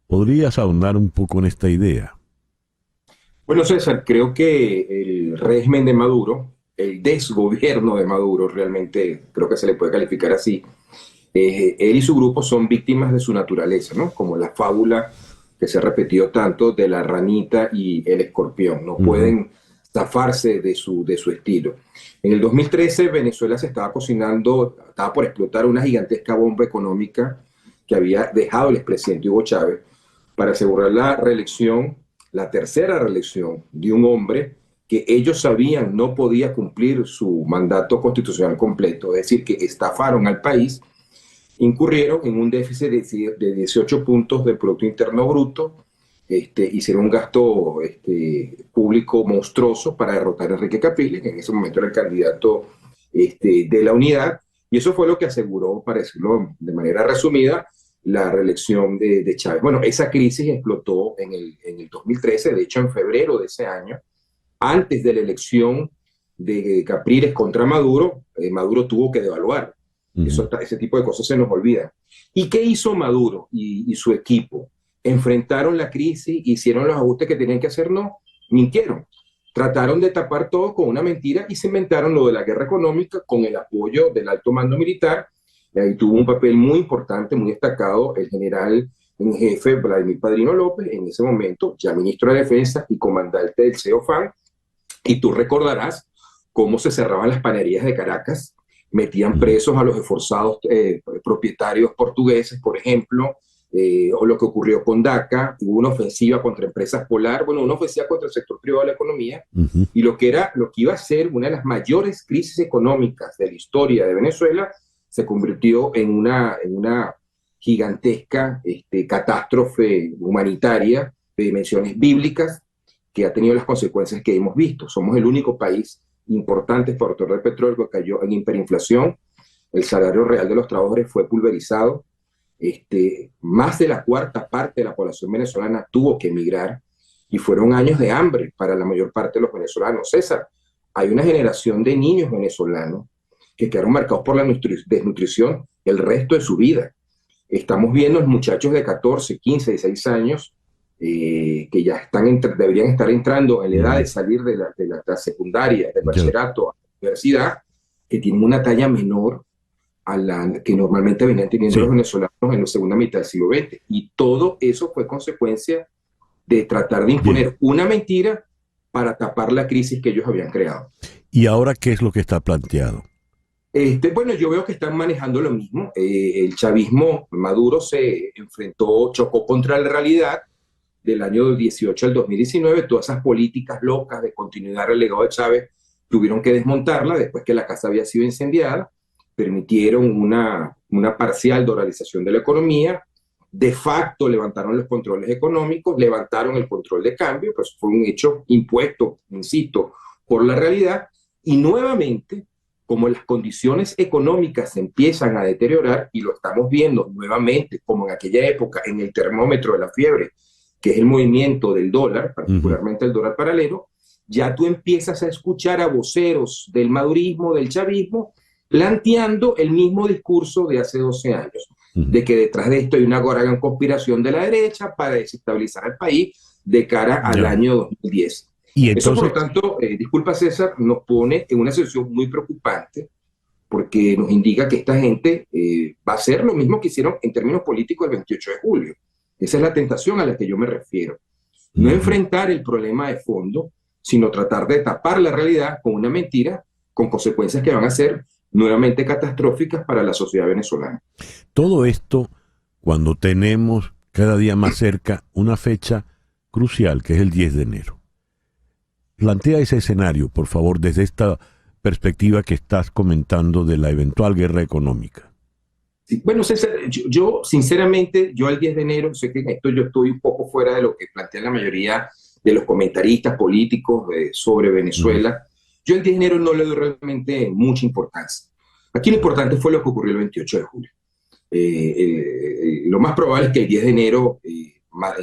¿Podrías ahondar un poco en esta idea? Bueno, César, creo que el régimen de Maduro, el desgobierno de Maduro, realmente creo que se le puede calificar así, él y su grupo son víctimas de su naturaleza, ¿no? Como la fábula que se ha repetido tanto de la ranita y el escorpión, no pueden zafarse de su estilo. En el 2013 Venezuela se estaba cocinando, estaba por explotar una gigantesca bomba económica que había dejado el expresidente Hugo Chávez para asegurar la reelección, la tercera reelección de un hombre que ellos sabían no podía cumplir su mandato constitucional completo, es decir, que estafaron al país, incurrieron en un déficit de 18 puntos del Producto Interno Bruto, hicieron un gasto público monstruoso para derrotar a Enrique Capriles, que en ese momento era el candidato de la unidad, y eso fue lo que aseguró, para decirlo de manera resumida, la reelección de Chávez. Bueno, esa crisis explotó en el 2013, de hecho en febrero de ese año, antes de la elección de Capriles contra Maduro, Maduro tuvo que devaluar. Ese tipo de cosas se nos olvidan. ¿Y qué hizo Maduro y su equipo? Enfrentaron la crisis, hicieron los ajustes que tenían que hacer, no, mintieron. Trataron de tapar todo con una mentira y se inventaron lo de la guerra económica con el apoyo del alto mando militar. Y ahí tuvo un papel muy importante, muy destacado, el general en jefe Vladimir Padrino López, en ese momento ya ministro de Defensa y comandante del CEOFAN. Y tú recordarás cómo se cerraban las panaderías de Caracas, metían presos a los esforzados propietarios portugueses, por ejemplo, o lo que ocurrió con DACA, hubo una ofensiva contra Empresas Polar, bueno, una ofensiva contra el sector privado de la economía, y lo que iba a ser una de las mayores crisis económicas de la historia de Venezuela, se convirtió en una gigantesca catástrofe humanitaria de dimensiones bíblicas que ha tenido las consecuencias que hemos visto. Somos el único país importante exportador de petróleo que cayó en hiperinflación, el salario real de los trabajadores fue pulverizado, más de la cuarta parte de la población venezolana tuvo que emigrar y fueron años de hambre para la mayor parte de los venezolanos. César, hay una generación de niños venezolanos que quedaron marcados por la desnutrición el resto de su vida. estamos viendo los muchachos de 14, 15, 16 años que ya deberían estar entrando en la edad de salir de la secundaria, del bachillerato a la universidad, que tienen una talla menor a la que normalmente venían teniendo los venezolanos en la segunda mitad del siglo XX. Y todo eso fue consecuencia de tratar de imponer una mentira para tapar la crisis que ellos habían creado. ¿Y ahora qué es lo que está planteado? Bueno, yo veo que están manejando lo mismo. El chavismo, Maduro chocó contra la realidad del año 18 al 2019. Todas esas políticas locas de continuidad del legado de Chávez tuvieron que desmontarla después que la casa había sido incendiada. Permitieron una parcial dolarización de la economía. De facto levantaron los controles económicos, levantaron el control de cambio, pues fue un hecho impuesto, insisto, por la realidad. Y nuevamente, como las condiciones económicas se empiezan a deteriorar, y lo estamos viendo nuevamente, como en aquella época, en el termómetro de la fiebre, que es el movimiento del dólar, particularmente el dólar paralelo, ya tú empiezas a escuchar a voceros del madurismo, del chavismo, planteando el mismo discurso de hace 12 años, de que detrás de esto hay una gran conspiración de la derecha para desestabilizar al país de cara al año 2010. Y entonces, eso, por lo tanto, disculpa César, nos pone en una situación muy preocupante, porque nos indica que esta gente va a hacer lo mismo que hicieron en términos políticos el 28 de julio. Esa es la tentación a la que yo me refiero. No enfrentar el problema de fondo, sino tratar de tapar la realidad con una mentira, con consecuencias que van a ser nuevamente catastróficas para la sociedad venezolana. Todo esto cuando tenemos cada día más cerca una fecha crucial, que es el 10 de enero. Plantea ese escenario, por favor, desde esta perspectiva que estás comentando de la eventual guerra económica. Sí, bueno, César, yo sinceramente, yo al 10 de enero, sé que en esto yo estoy un poco fuera de lo que plantean la mayoría de los comentaristas políticos sobre Venezuela. Yo el 10 de enero no le doy realmente mucha importancia. Aquí lo importante fue lo que ocurrió el 28 de julio. Lo más probable es que el 10 de enero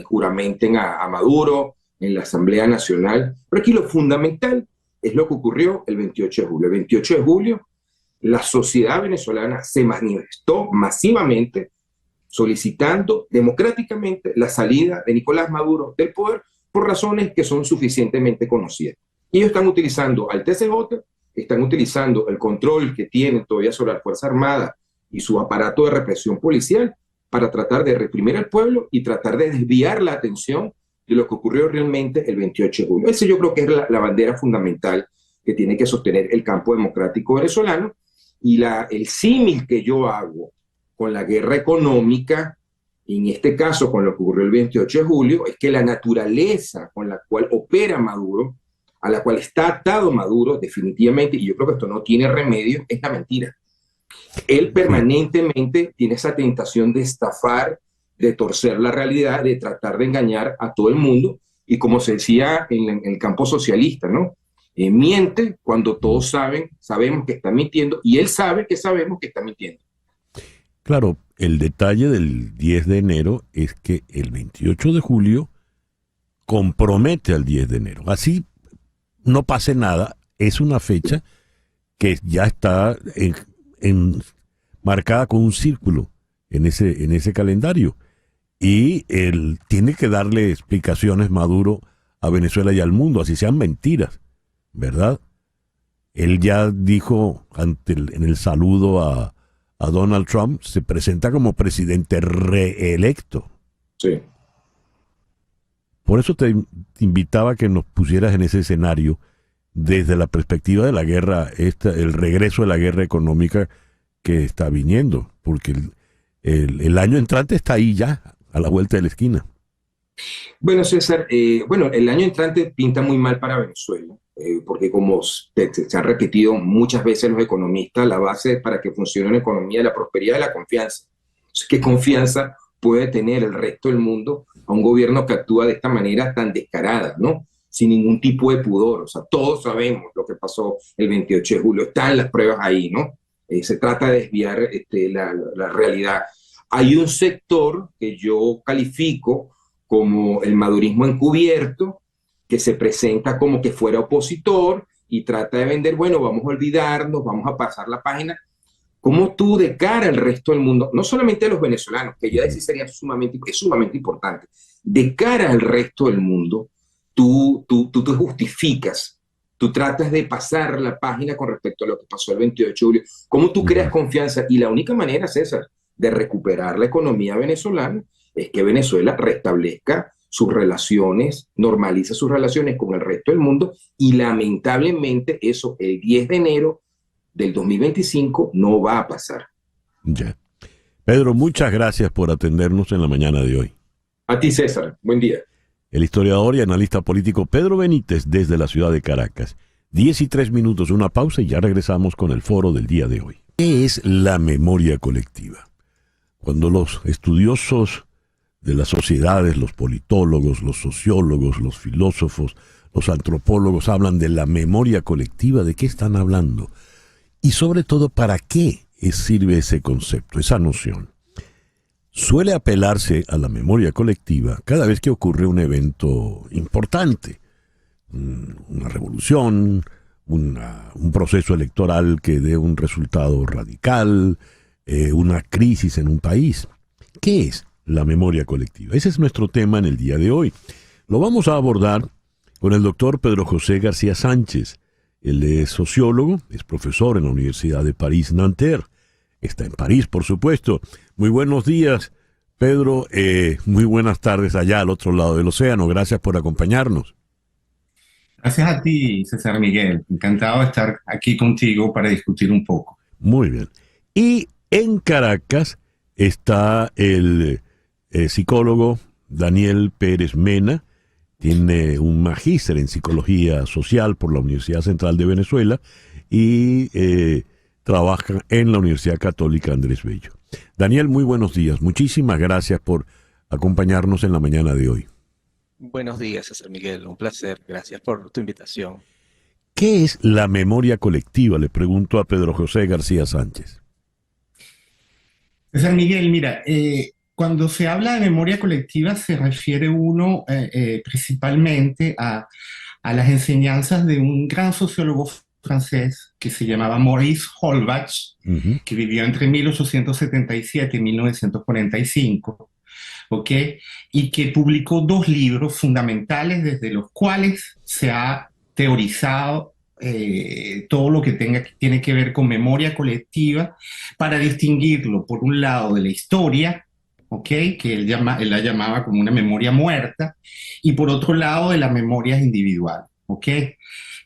juramenten a Maduro en la Asamblea Nacional, pero aquí lo fundamental es lo que ocurrió el 28 de julio. El 28 de julio la sociedad venezolana se manifestó masivamente solicitando democráticamente la salida de Nicolás Maduro del poder por razones que son suficientemente conocidas. Y ellos están utilizando al TCJ, están utilizando el control que tienen todavía sobre la Fuerza Armada y su aparato de represión policial para tratar de reprimir al pueblo y tratar de desviar la atención de lo que ocurrió realmente el 28 de julio. Ese yo creo que es la bandera fundamental que tiene que sostener el campo democrático venezolano. Y el símil que yo hago con la guerra económica, en este caso con lo que ocurrió el 28 de julio, es que la naturaleza con la cual opera Maduro, a la cual está atado Maduro definitivamente, y yo creo que esto no tiene remedio, es la mentira. Él permanentemente tiene esa tentación de estafar, de torcer la realidad, de tratar de engañar a todo el mundo, y como se decía en el campo socialista, ¿no? Miente cuando todos sabemos que está mintiendo, y él sabe que sabemos que está mintiendo. Claro, el detalle del 10 de enero es que el 28 de julio compromete al 10 de enero. Así no pase nada, es una fecha que ya está marcada con un círculo en ese calendario. Y él tiene que darle explicaciones Maduro a Venezuela y al mundo, así sean mentiras, ¿verdad? Él ya dijo en el saludo a Donald Trump, se presenta como presidente reelecto. Sí. Por eso te invitaba a que nos pusieras en ese escenario desde la perspectiva de la guerra, el regreso de la guerra económica que está viniendo, porque el año entrante está ahí ya, a la vuelta de la esquina. Bueno, César, el año entrante pinta muy mal para Venezuela, porque como se han repetido muchas veces los economistas, la base para que funcione una economía de la prosperidad es la confianza. ¿Qué confianza puede tener el resto del mundo a un gobierno que actúa de esta manera tan descarada, ¿no? Sin ningún tipo de pudor? O sea, todos sabemos lo que pasó el 28 de julio, están las pruebas ahí, ¿no? Se trata de desviar la realidad. Hay un sector que yo califico como el madurismo encubierto, que se presenta como que fuera opositor y trata de vender, bueno, vamos a olvidarnos, vamos a pasar la página, cómo tú de cara al resto del mundo, no solamente a los venezolanos, que ya decir sería es sumamente importante, de cara al resto del mundo, tú te justificas, tú tratas de pasar la página con respecto a lo que pasó el 28 de julio, cómo tú creas confianza, y la única manera, César, de recuperar la economía venezolana es que Venezuela restablezca sus relaciones, normaliza sus relaciones con el resto del mundo, y lamentablemente eso el 10 de enero del 2025 no va a pasar. Ya. Pedro, muchas gracias por atendernos en la mañana de hoy. A ti, César. Buen día. El historiador y analista político Pedro Benítez desde la ciudad de Caracas. 10:03, una pausa y ya regresamos con el foro del día de hoy. ¿Qué es la memoria colectiva? Cuando los estudiosos de las sociedades, los politólogos, los sociólogos, los filósofos, los antropólogos hablan de la memoria colectiva, ¿de qué están hablando? Y sobre todo, ¿para qué sirve ese concepto, esa noción? Suele apelarse a la memoria colectiva cada vez que ocurre un evento importante, una revolución, un proceso electoral que dé un resultado radical, una crisis en un país. ¿Qué es la memoria colectiva? Ese es nuestro tema en el día de hoy. Lo vamos a abordar con el doctor Pedro José García Sánchez. Él es sociólogo, es profesor en la Universidad de París-Nanterre. Está en París, por supuesto. Muy buenos días, Pedro. Muy buenas tardes allá al otro lado del océano. Gracias por acompañarnos. Gracias a ti, César Miguel. Encantado de estar aquí contigo para discutir un poco. Muy bien. Y en Caracas está el psicólogo Daniel Pérez Mena. Tiene un magíster en psicología social por la Universidad Central de Venezuela y trabaja en la Universidad Católica Andrés Bello. Daniel, muy buenos días. Muchísimas gracias por acompañarnos en la mañana de hoy. Buenos días, César Miguel. Un placer. Gracias por tu invitación. ¿Qué es la memoria colectiva? Le pregunto a Pedro José García Sánchez. César Miguel, mira, cuando se habla de memoria colectiva se refiere uno principalmente a las enseñanzas de un gran sociólogo francés que se llamaba Maurice Holbach, que vivió entre 1877 y 1945, ¿ok? Y que publicó 2 libros fundamentales desde los cuales se ha teorizado todo lo que tiene que ver con memoria colectiva para distinguirlo, por un lado, de la historia, ¿okay? Que él la llamaba como una memoria muerta, y por otro lado de las memorias individuales, ¿okay?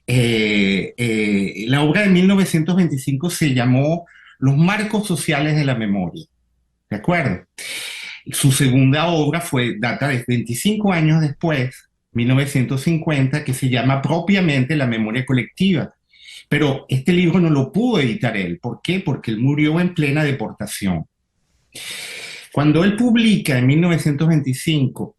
La obra de 1925 se llamó Los marcos sociales de la memoria, ¿de acuerdo? Su segunda obra data de 25 años después, 1950, que se llama propiamente La memoria colectiva. Pero este libro no lo pudo editar él. ¿Por qué? Porque él murió en plena deportación. Cuando él publica en 1925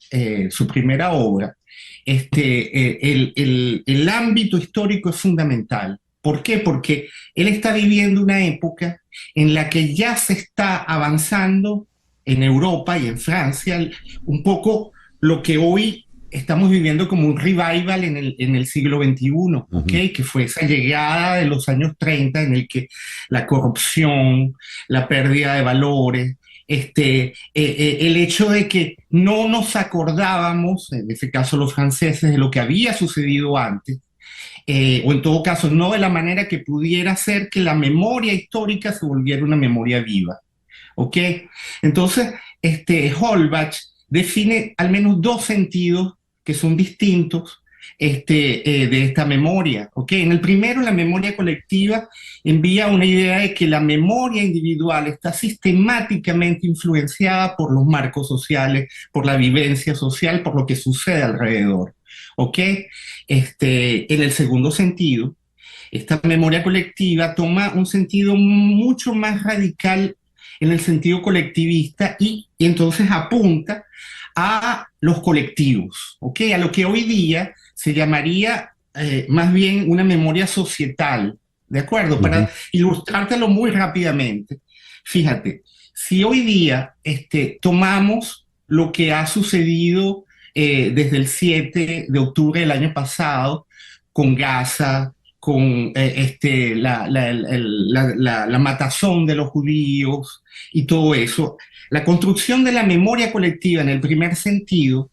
su primera obra, el ámbito histórico es fundamental. ¿Por qué? Porque él está viviendo una época en la que ya se está avanzando en Europa y en Francia un poco lo que hoy estamos viviendo como un revival en el siglo XXI, ¿okay? Que fue esa llegada de los años 30 en el que la corrupción, la pérdida de valores, el hecho de que no nos acordábamos, en ese caso los franceses, de lo que había sucedido antes, o en todo caso no de la manera que pudiera ser que la memoria histórica se volviera una memoria viva, ¿ok? Entonces, Holbach define al menos 2 sentidos que son distintos de esta memoria, ¿ok? En el primero, la memoria colectiva envía una idea de que la memoria individual está sistemáticamente influenciada por los marcos sociales, por la vivencia social, por lo que sucede alrededor, ¿ok? En el segundo sentido, esta memoria colectiva toma un sentido mucho más radical en el sentido colectivista y entonces apunta a los colectivos, ¿ok? A lo que hoy día se llamaría más bien una memoria societal, ¿de acuerdo? Para ilustrártelo muy rápidamente, fíjate, si hoy día tomamos lo que ha sucedido desde el 7 de octubre del año pasado con Gaza, la matazón de los judíos y todo eso. La construcción de la memoria colectiva en el primer sentido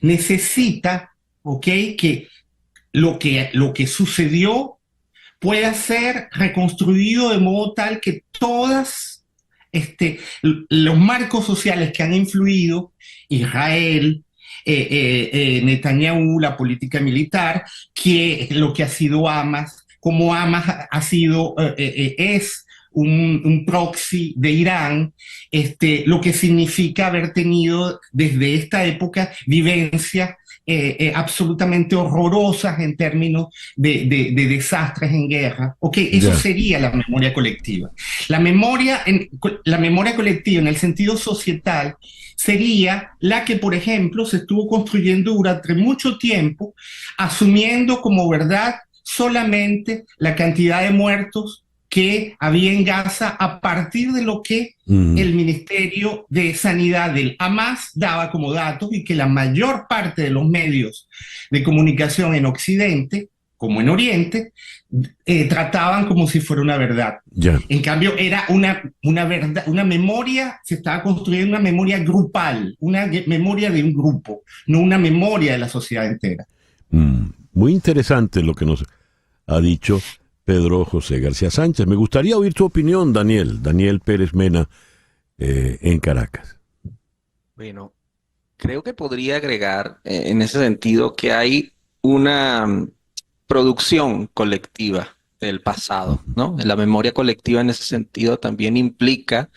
necesita, ¿ok?, que lo que sucedió pueda ser reconstruido de modo tal que todas los marcos sociales que han influido, Israel, Netanyahu, la política militar, que lo que ha sido Hamas, como Hamas ha sido, es un proxy de Irán, lo que significa haber tenido desde esta época vivencias absolutamente horrorosas en términos de desastres en guerra. Eso sería la memoria colectiva. La memoria colectiva en el sentido societal sería la que, por ejemplo, se estuvo construyendo durante mucho tiempo, asumiendo como verdad solamente la cantidad de muertos que había en Gaza a partir de lo que el Ministerio de Sanidad del Hamas daba como datos, y que la mayor parte de los medios de comunicación en Occidente, como en Oriente, trataban como si fuera una verdad. En cambio, era una verdad, una memoria, se estaba construyendo una memoria grupal, una memoria de un grupo, no una memoria de la sociedad entera. Muy interesante lo que nos ha dicho Pedro José García Sánchez. Me gustaría oír tu opinión, Daniel Pérez Mena, en Caracas. Bueno, creo que podría agregar en ese sentido que hay una producción colectiva del pasado, ¿no? La memoria colectiva en ese sentido también implica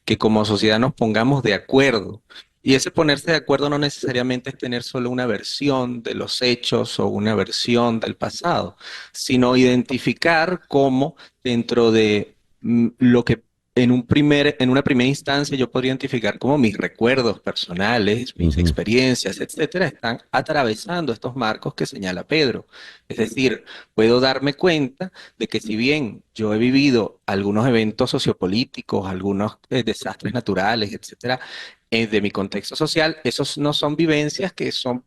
que como sociedad nos pongamos de acuerdo. Y ese ponerse de acuerdo no necesariamente es tener solo una versión de los hechos o una versión del pasado, sino identificar cómo dentro de lo que en una primera instancia yo podría identificar como mis recuerdos personales, mis experiencias, etcétera, están atravesando estos marcos que señala Pedro. Es decir, puedo darme cuenta de que si bien yo he vivido algunos eventos sociopolíticos, algunos desastres naturales, etcétera, de mi contexto social, esos no son vivencias que son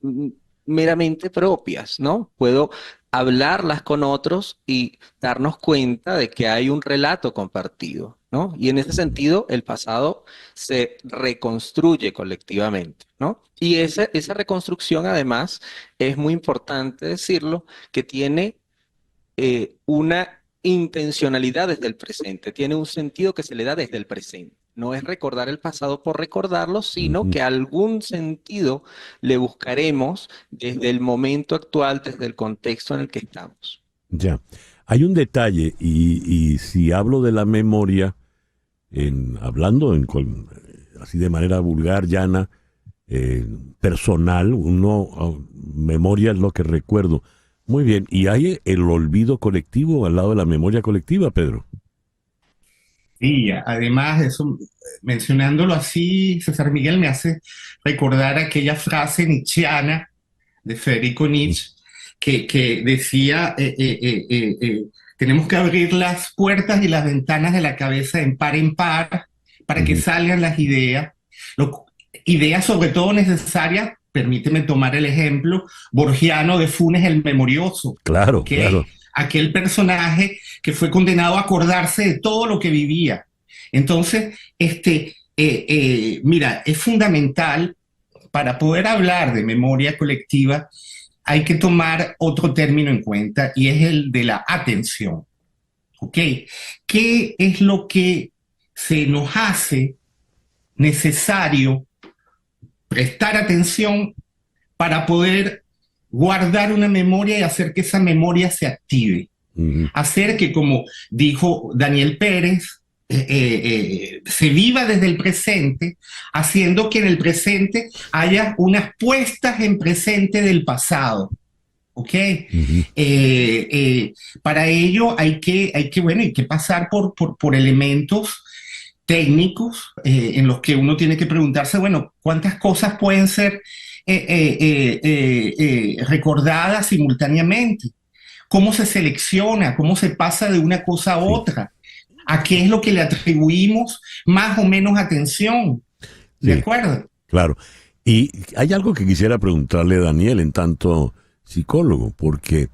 meramente propias, ¿no? Puedo hablarlas con otros y darnos cuenta de que hay un relato compartido, ¿no? Y en ese sentido, el pasado se reconstruye colectivamente, ¿no? Y esa reconstrucción, además, es muy importante decirlo, que tiene una intencionalidad desde el presente, tiene un sentido que se le da desde el presente. No es recordar el pasado por recordarlo, sino que algún sentido le buscaremos desde el momento actual, desde el contexto en el que estamos. Ya. Hay un detalle, y si hablo de la memoria, así de manera vulgar, llana, personal, memoria es lo que recuerdo. Muy bien. ¿Y hay el olvido colectivo al lado de la memoria colectiva, Pedro? Sí, además, eso, mencionándolo así, César Miguel me hace recordar aquella frase nietzscheana de Federico Nietzsche que decía, tenemos que abrir las puertas y las ventanas de la cabeza en par para que salgan las ideas, ideas sobre todo necesarias. Permíteme tomar el ejemplo borgiano de Funes el Memorioso. Claro. Aquel personaje que fue condenado a acordarse de todo lo que vivía. Entonces, mira, es fundamental para poder hablar de memoria colectiva, hay que tomar otro término en cuenta, y es el de la atención. ¿Ok? ¿Qué es lo que se nos hace necesario prestar atención para poder guardar una memoria y hacer que esa memoria se active? Hacer que, como dijo Daniel Pérez, se viva desde el presente, haciendo que en el presente haya unas puestas en presente del pasado. ¿Ok? Para ello hay que pasar por elementos técnicos en los que uno tiene que preguntarse, bueno, ¿cuántas cosas pueden ser recordadas simultáneamente? ¿Cómo se selecciona? ¿Cómo se pasa de una cosa a otra? ¿A qué es lo que le atribuimos más o menos atención? ¿De acuerdo? Claro. Y hay algo que quisiera preguntarle a Daniel en tanto psicólogo, porque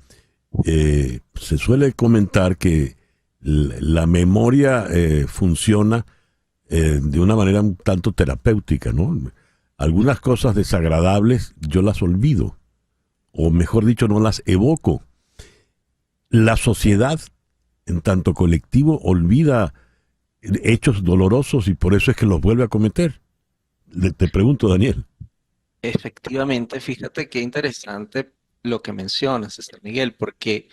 se suele comentar que la memoria funciona de una manera un tanto terapéutica, ¿no? Algunas cosas desagradables yo las olvido, o mejor dicho, no las evoco. La sociedad, en tanto colectivo, olvida hechos dolorosos y por eso es que los vuelve a cometer. Te pregunto, Daniel. Efectivamente, fíjate qué interesante lo que mencionas, César Miguel, porque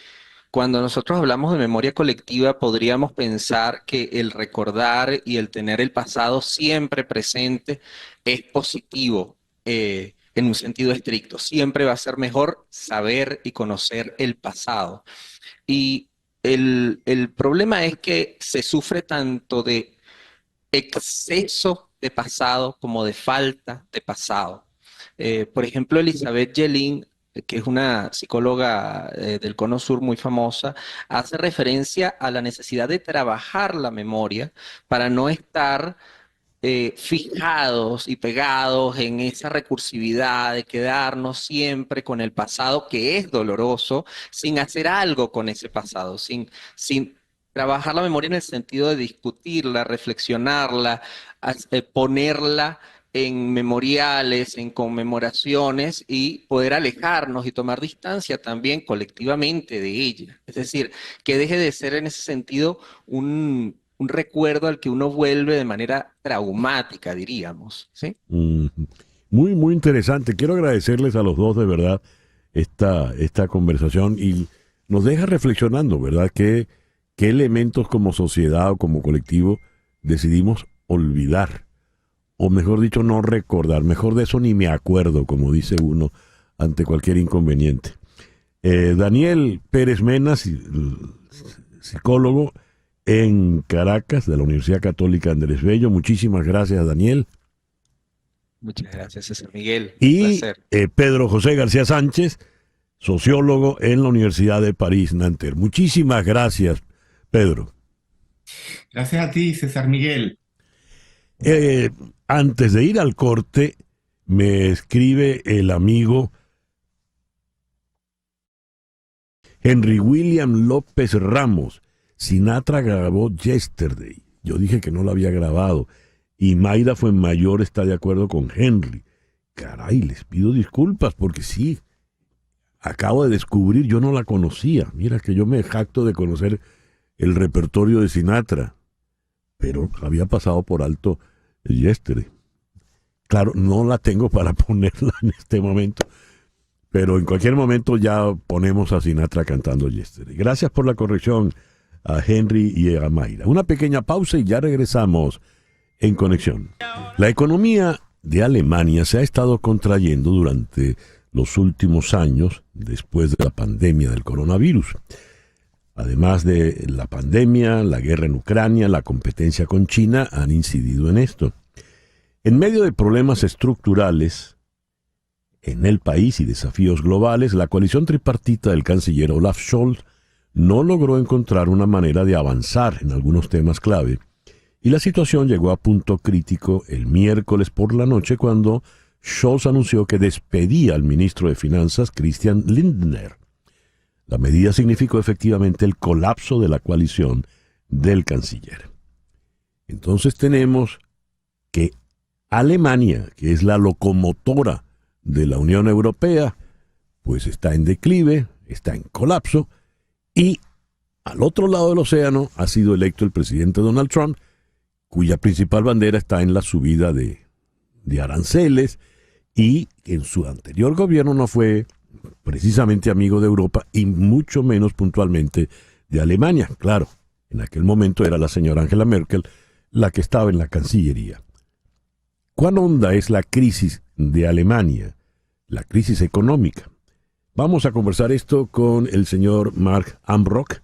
cuando nosotros hablamos de memoria colectiva, podríamos pensar que el recordar y el tener el pasado siempre presente es positivo, en un sentido estricto. Siempre va a ser mejor saber y conocer el pasado. Y el problema es que se sufre tanto de exceso de pasado como de falta de pasado. Por ejemplo, Elizabeth Yelin, que es una psicóloga del Cono Sur muy famosa, hace referencia a la necesidad de trabajar la memoria para no estar fijados y pegados en esa recursividad de quedarnos siempre con el pasado que es doloroso, sin hacer algo con ese pasado, sin trabajar la memoria en el sentido de discutirla, reflexionarla, ponerla en memoriales, en conmemoraciones y poder alejarnos y tomar distancia también colectivamente de ella. Es decir, que deje de ser en ese sentido un recuerdo al que uno vuelve de manera traumática, diríamos, ¿sí? Muy, muy interesante. Quiero agradecerles a los dos de verdad esta conversación y nos deja reflexionando, ¿verdad? ¿Qué elementos como sociedad o como colectivo decidimos olvidar? O mejor dicho, no recordar. Mejor de eso ni me acuerdo, como dice uno ante cualquier inconveniente. Daniel Pérez Mena, psicólogo en Caracas, de la Universidad Católica Andrés Bello. Muchísimas gracias, Daniel. Muchas gracias, César Miguel. Y Pedro José García Sánchez, sociólogo en la Universidad de París, Nanterre. Muchísimas gracias, Pedro. Gracias a ti, César Miguel. Antes de ir al corte, me escribe el amigo Henry William López Ramos. Sinatra grabó Yesterday. Yo dije que no lo había grabado. Y Mayra Fuenmayor está de acuerdo con Henry. Caray, les pido disculpas porque sí, acabo de descubrir, yo no la conocía. Mira que yo me jacto de conocer el repertorio de Sinatra, pero había pasado por alto Yesterday. Claro, no la tengo para ponerla en este momento, pero en cualquier momento ya ponemos a Sinatra cantando Yesterday. Gracias por la corrección a Henry y a Mayra. Una pequeña pausa y ya regresamos en Conexión. La economía de Alemania se ha estado contrayendo durante los últimos años después de la pandemia del coronavirus. Además de la pandemia, la guerra en Ucrania, la competencia con China han incidido en esto. En medio de problemas estructurales en el país y desafíos globales, la coalición tripartita del canciller Olaf Scholz no logró encontrar una manera de avanzar en algunos temas clave, y la situación llegó a punto crítico el miércoles por la noche cuando Scholz anunció que despedía al ministro de Finanzas, Christian Lindner. La medida significó efectivamente el colapso de la coalición del canciller. Entonces tenemos que Alemania, que es la locomotora de la Unión Europea, pues está en declive, está en colapso, y al otro lado del océano ha sido electo el presidente Donald Trump, cuya principal bandera está en la subida de aranceles, y en su anterior gobierno no fue precisamente amigo de Europa y mucho menos puntualmente de Alemania. Claro, en aquel momento era la señora Angela Merkel la que estaba en la Cancillería. ¿Cuán honda es la crisis de Alemania? La crisis económica. Vamos a conversar esto con el señor Mark Ambrock,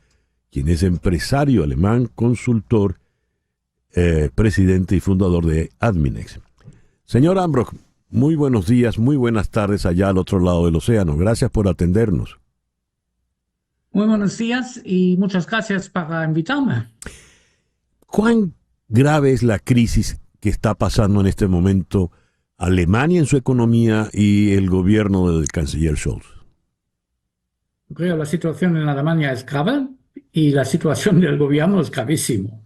quien es empresario alemán, consultor, presidente y fundador de Adminex. Señor Ambrock, muy buenos días, muy buenas tardes allá al otro lado del océano. Gracias por atendernos. Muy buenos días y muchas gracias por invitarme. ¿Cuán grave es la crisis que está pasando en este momento Alemania en su economía y el gobierno del canciller Scholz? Creo que la situación en Alemania es grave y la situación del gobierno es gravísimo.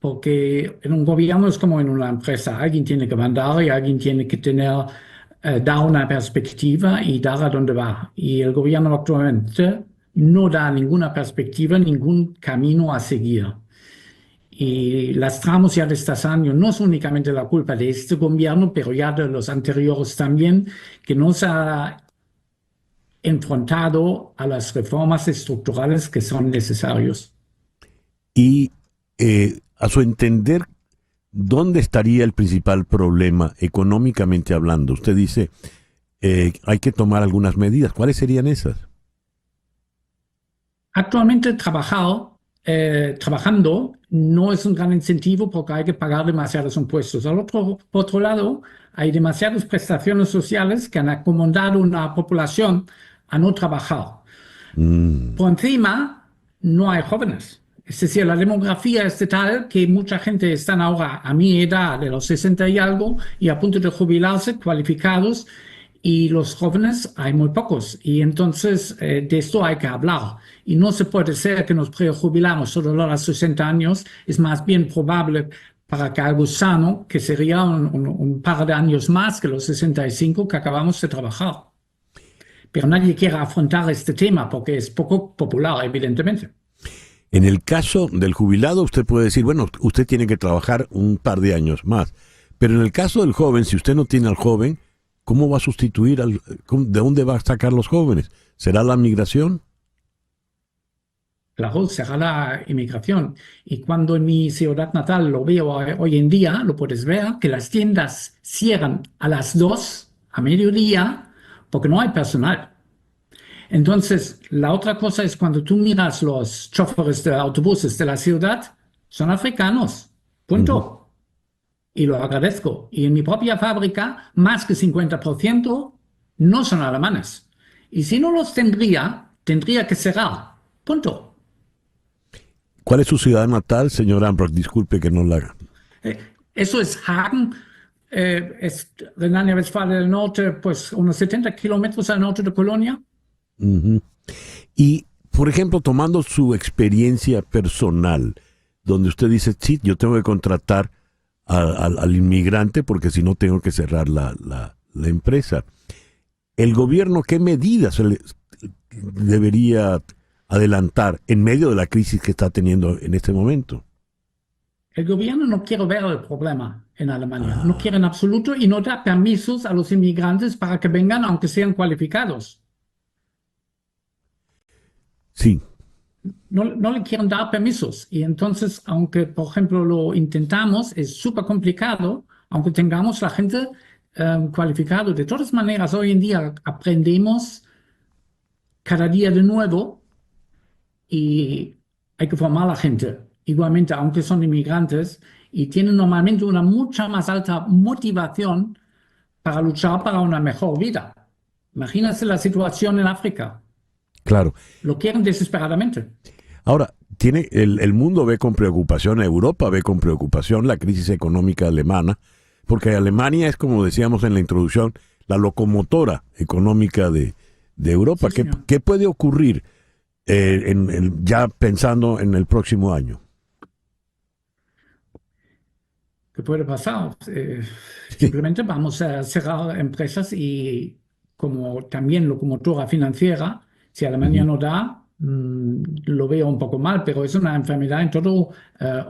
Porque en un gobierno es como en una empresa. Alguien tiene que mandar y alguien tiene que dar una perspectiva y dar a dónde va. Y el gobierno actualmente no da ninguna perspectiva, ningún camino a seguir. Y lastramos ya de estos años, no es únicamente la culpa de este gobierno, pero ya de los anteriores también, que nos ha enfrentado a las reformas estructurales que son necesarios. Y a su entender, ¿dónde estaría el principal problema económicamente hablando? Usted dice, hay que tomar algunas medidas. ¿Cuáles serían esas? Actualmente trabajando no es un gran incentivo porque hay que pagar demasiados impuestos. Por otro lado, hay demasiadas prestaciones sociales que han acomodado a una población a no trabajar. Por encima, no hay jóvenes. Es decir, la demografía es de tal que mucha gente está ahora a mi edad, de los 60 y algo, y a punto de jubilarse, cualificados, y los jóvenes hay muy pocos. Y entonces de esto hay que hablar. Y no se puede ser que nos prejubilamos solo a los 60 años. Es más bien probable para que algo sano, que sería un par de años más que los 65 que acabamos de trabajar. Pero nadie quiere afrontar este tema porque es poco popular, evidentemente. En el caso del jubilado, usted puede decir, bueno, usted tiene que trabajar un par de años más. Pero en el caso del joven, si usted no tiene al joven, ¿cómo va a sustituir? ¿De dónde va a sacar los jóvenes? ¿Será la migración? Claro, será la inmigración. Y cuando en mi ciudad natal lo veo hoy en día, lo puedes ver, que las tiendas cierran a las 2, a mediodía, porque no hay personal. Entonces, la otra cosa es cuando tú miras los choferes de autobuses de la ciudad, son africanos. Punto. Y lo agradezco. Y en mi propia fábrica, más que 50% no son alemanes. Y si no los tendría que cerrar. Punto. ¿Cuál es su ciudad natal, señor Ambrock? Disculpe que no la haga. Eso es Hagen. Es Renania-Westfalia del Norte, pues unos 70 kilómetros al norte de Colonia. Y, por ejemplo, tomando su experiencia personal, donde usted dice, sí, yo tengo que contratar al inmigrante porque si no tengo que cerrar la empresa. ¿El gobierno qué medidas debería adelantar en medio de la crisis que está teniendo en este momento? El gobierno no quiere ver el problema en Alemania. No quiere en absoluto y no da permisos a los inmigrantes para que vengan aunque sean cualificados. Sí. No le quieren dar permisos. Y entonces, aunque, por ejemplo, lo intentamos, es súper complicado, aunque tengamos la gente cualificada. De todas maneras, hoy en día aprendemos cada día de nuevo y hay que formar a la gente. Igualmente, aunque son inmigrantes y tienen normalmente una mucha más alta motivación para luchar para una mejor vida. Imagínense la situación en África. Claro. Lo quieren desesperadamente. Ahora, el mundo ve con preocupación, Europa ve con preocupación la crisis económica alemana, porque Alemania es, como decíamos en la introducción, la locomotora económica de Europa. Sí, ¿Qué puede ocurrir ya pensando en el próximo año? ¿Qué puede pasar? Simplemente vamos a cerrar empresas y como también locomotora financiera, si Alemania no da, lo veo un poco mal, pero es una enfermedad en toda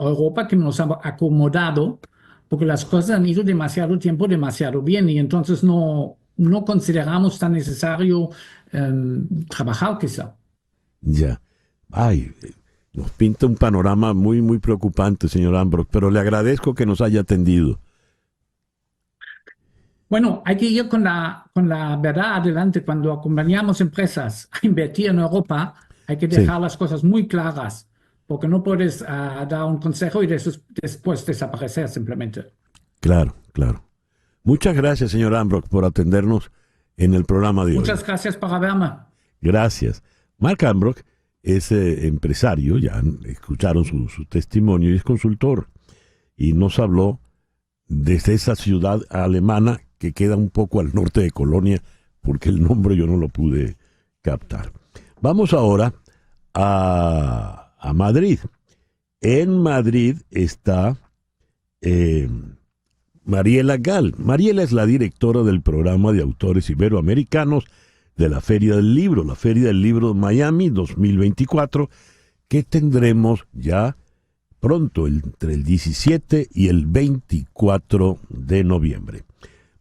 Europa que nos ha acomodado porque las cosas han ido demasiado tiempo, demasiado bien y entonces no consideramos tan necesario trabajar quizá. Ya. Ay, nos pinta un panorama muy, muy preocupante, señor Ambrock, pero le agradezco que nos haya atendido. Bueno, hay que ir con la verdad adelante. Cuando acompañamos empresas a invertir en Europa, hay que dejar las cosas muy claras, porque no puedes dar un consejo y después desaparecer simplemente. Claro, claro. Muchas gracias, señor Ambrock, por atendernos en el programa de hoy. Muchas gracias por verme. Gracias. Mark Ambrock es empresario, ya escucharon su testimonio, y es consultor. Y nos habló desde esa ciudad alemana que queda un poco al norte de Colonia, porque el nombre yo no lo pude captar. Vamos ahora a Madrid. En Madrid está Mariela Gal. Mariela es la directora del programa de autores iberoamericanos de la Feria del Libro, la Feria del Libro Miami 2024, que tendremos ya pronto, entre el 17 y el 24 de noviembre.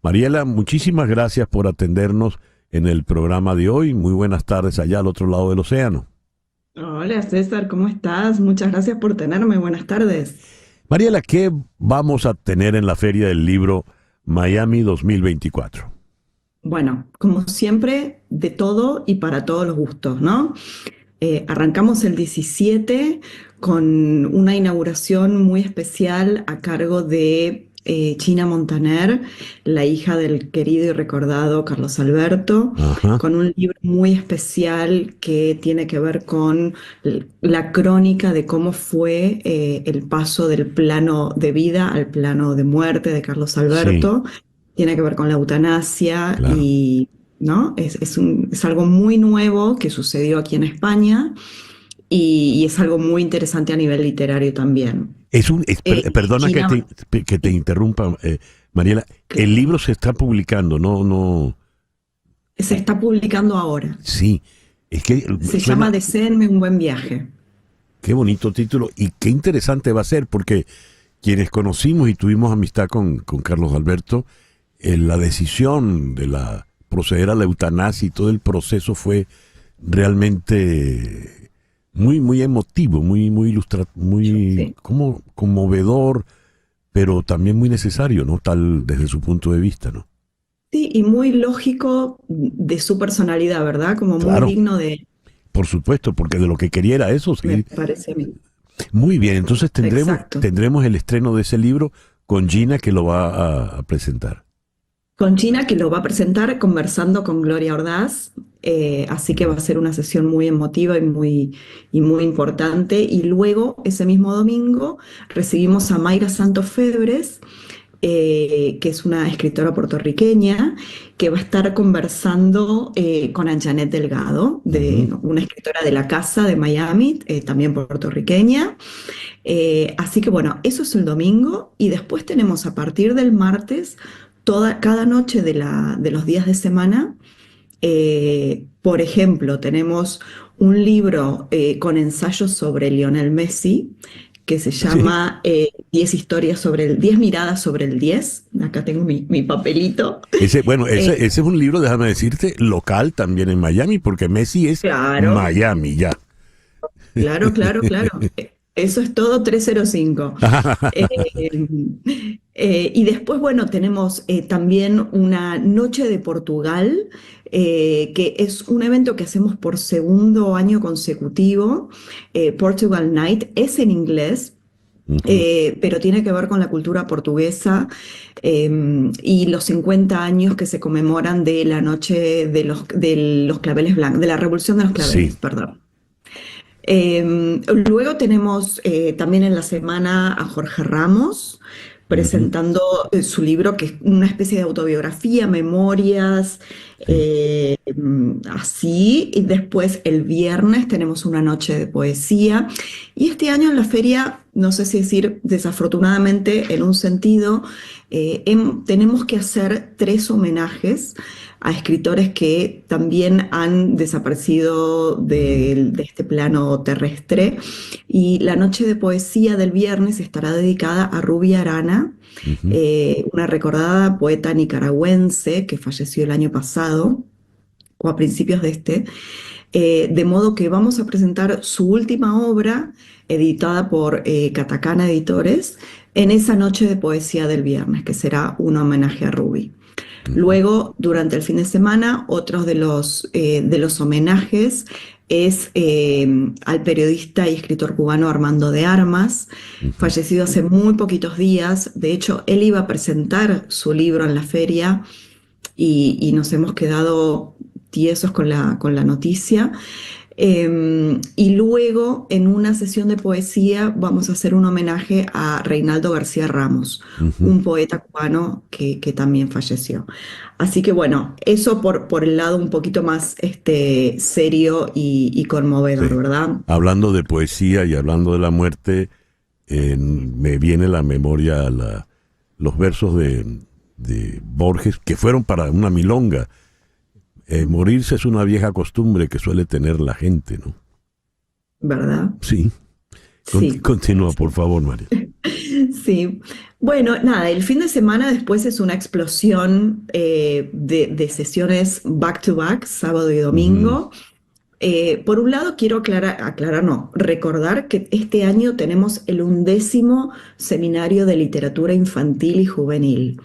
Mariela, muchísimas gracias por atendernos en el programa de hoy. Muy buenas tardes allá al otro lado del océano. Hola César, ¿cómo estás? Muchas gracias por tenerme. Buenas tardes. Mariela, ¿qué vamos a tener en la Feria del Libro Miami 2024? Bueno, como siempre, de todo y para todos los gustos, ¿no? Arrancamos el 17 con una inauguración muy especial a cargo de China Montaner, la hija del querido y recordado Carlos Alberto, con un libro muy especial que tiene que ver con la crónica de cómo fue el paso del plano de vida al plano de muerte de Carlos Alberto. Sí. Tiene que ver con la eutanasia, claro. Y ¿no? Es algo muy nuevo que sucedió aquí en España y es algo muy interesante a nivel literario también. Perdona China, que te interrumpa, Mariela. El libro se está publicando, no. Se está publicando ahora. Sí, es que se llama Deseenme un buen viaje. Qué bonito título y qué interesante va a ser, porque quienes conocimos y tuvimos amistad con Carlos Alberto, la decisión de proceder a la eutanasia y todo el proceso fue realmente muy, muy emotivo, muy ilustrativo, muy como conmovedor, pero también muy necesario, ¿no? Tal desde su punto de vista, ¿no? Sí, y muy lógico de su personalidad, ¿verdad? Como claro, muy digno de... Por supuesto, porque de lo que quería era eso. Sí. Me parece a mí. Muy bien, entonces tendremos el estreno de ese libro con Gina, que lo va a presentar. Con Gina, que lo va a presentar conversando con Gloria Ordaz, así que va a ser una sesión muy emotiva y muy importante. Y luego, ese mismo domingo, recibimos a Mayra Santos Febres, que es una escritora puertorriqueña, que va a estar conversando con Anjanet Delgado, una escritora de la Casa de Miami, también puertorriqueña. Así que bueno, eso es el domingo, y después tenemos a partir del martes, cada noche de los días de semana, por ejemplo, tenemos un libro con ensayos sobre Lionel Messi, que se llama 10 miradas sobre el 10. Acá tengo mi papelito. Ese es un libro, déjame decirte, local también en Miami, porque Messi es Miami ya. Claro. Eso es todo 305. Y después, bueno, tenemos también una noche de Portugal, que es un evento que hacemos por segundo año consecutivo. Portugal Night es en inglés, pero tiene que ver con la cultura portuguesa y los 50 años que se conmemoran de la noche de los claveles blancos, de la revolución de los claveles, perdón. Luego tenemos también en la semana a Jorge Ramos presentando su libro, que es una especie de autobiografía, memorias, así. Y después el viernes tenemos una noche de poesía. Y este año en la feria, no sé si decir desafortunadamente en un sentido, tenemos que hacer 3 homenajes a escritores que también han desaparecido de este plano terrestre. Y la noche de poesía del viernes estará dedicada a Ruby Arana, una recordada poeta nicaragüense que falleció el año pasado, o a principios de este. De modo que vamos a presentar su última obra, editada por Catacana Editores, en esa noche de poesía del viernes, que será un homenaje a Ruby. Luego, durante el fin de semana, otros de los homenajes es al periodista y escritor cubano Armando de Armas, fallecido hace muy poquitos días. De hecho, él iba a presentar su libro en la feria y nos hemos quedado tiesos con la noticia. Y luego, en una sesión de poesía, vamos a hacer un homenaje a Reinaldo García Ramos, un poeta cubano que también falleció. Así que bueno, eso por el lado un poquito más serio y conmovedor, ¿verdad? Hablando de poesía y hablando de la muerte, me viene a la memoria los versos de Borges, que fueron para una milonga. Morirse es una vieja costumbre que suele tener la gente, ¿no? ¿Verdad? Sí. Sí. Continúa, por favor, María. Sí. Bueno, nada, el fin de semana después es una explosión de sesiones back to back, sábado y domingo. Por un lado, quiero recordar que este año tenemos el 11º Seminario de Literatura Infantil y Juvenil,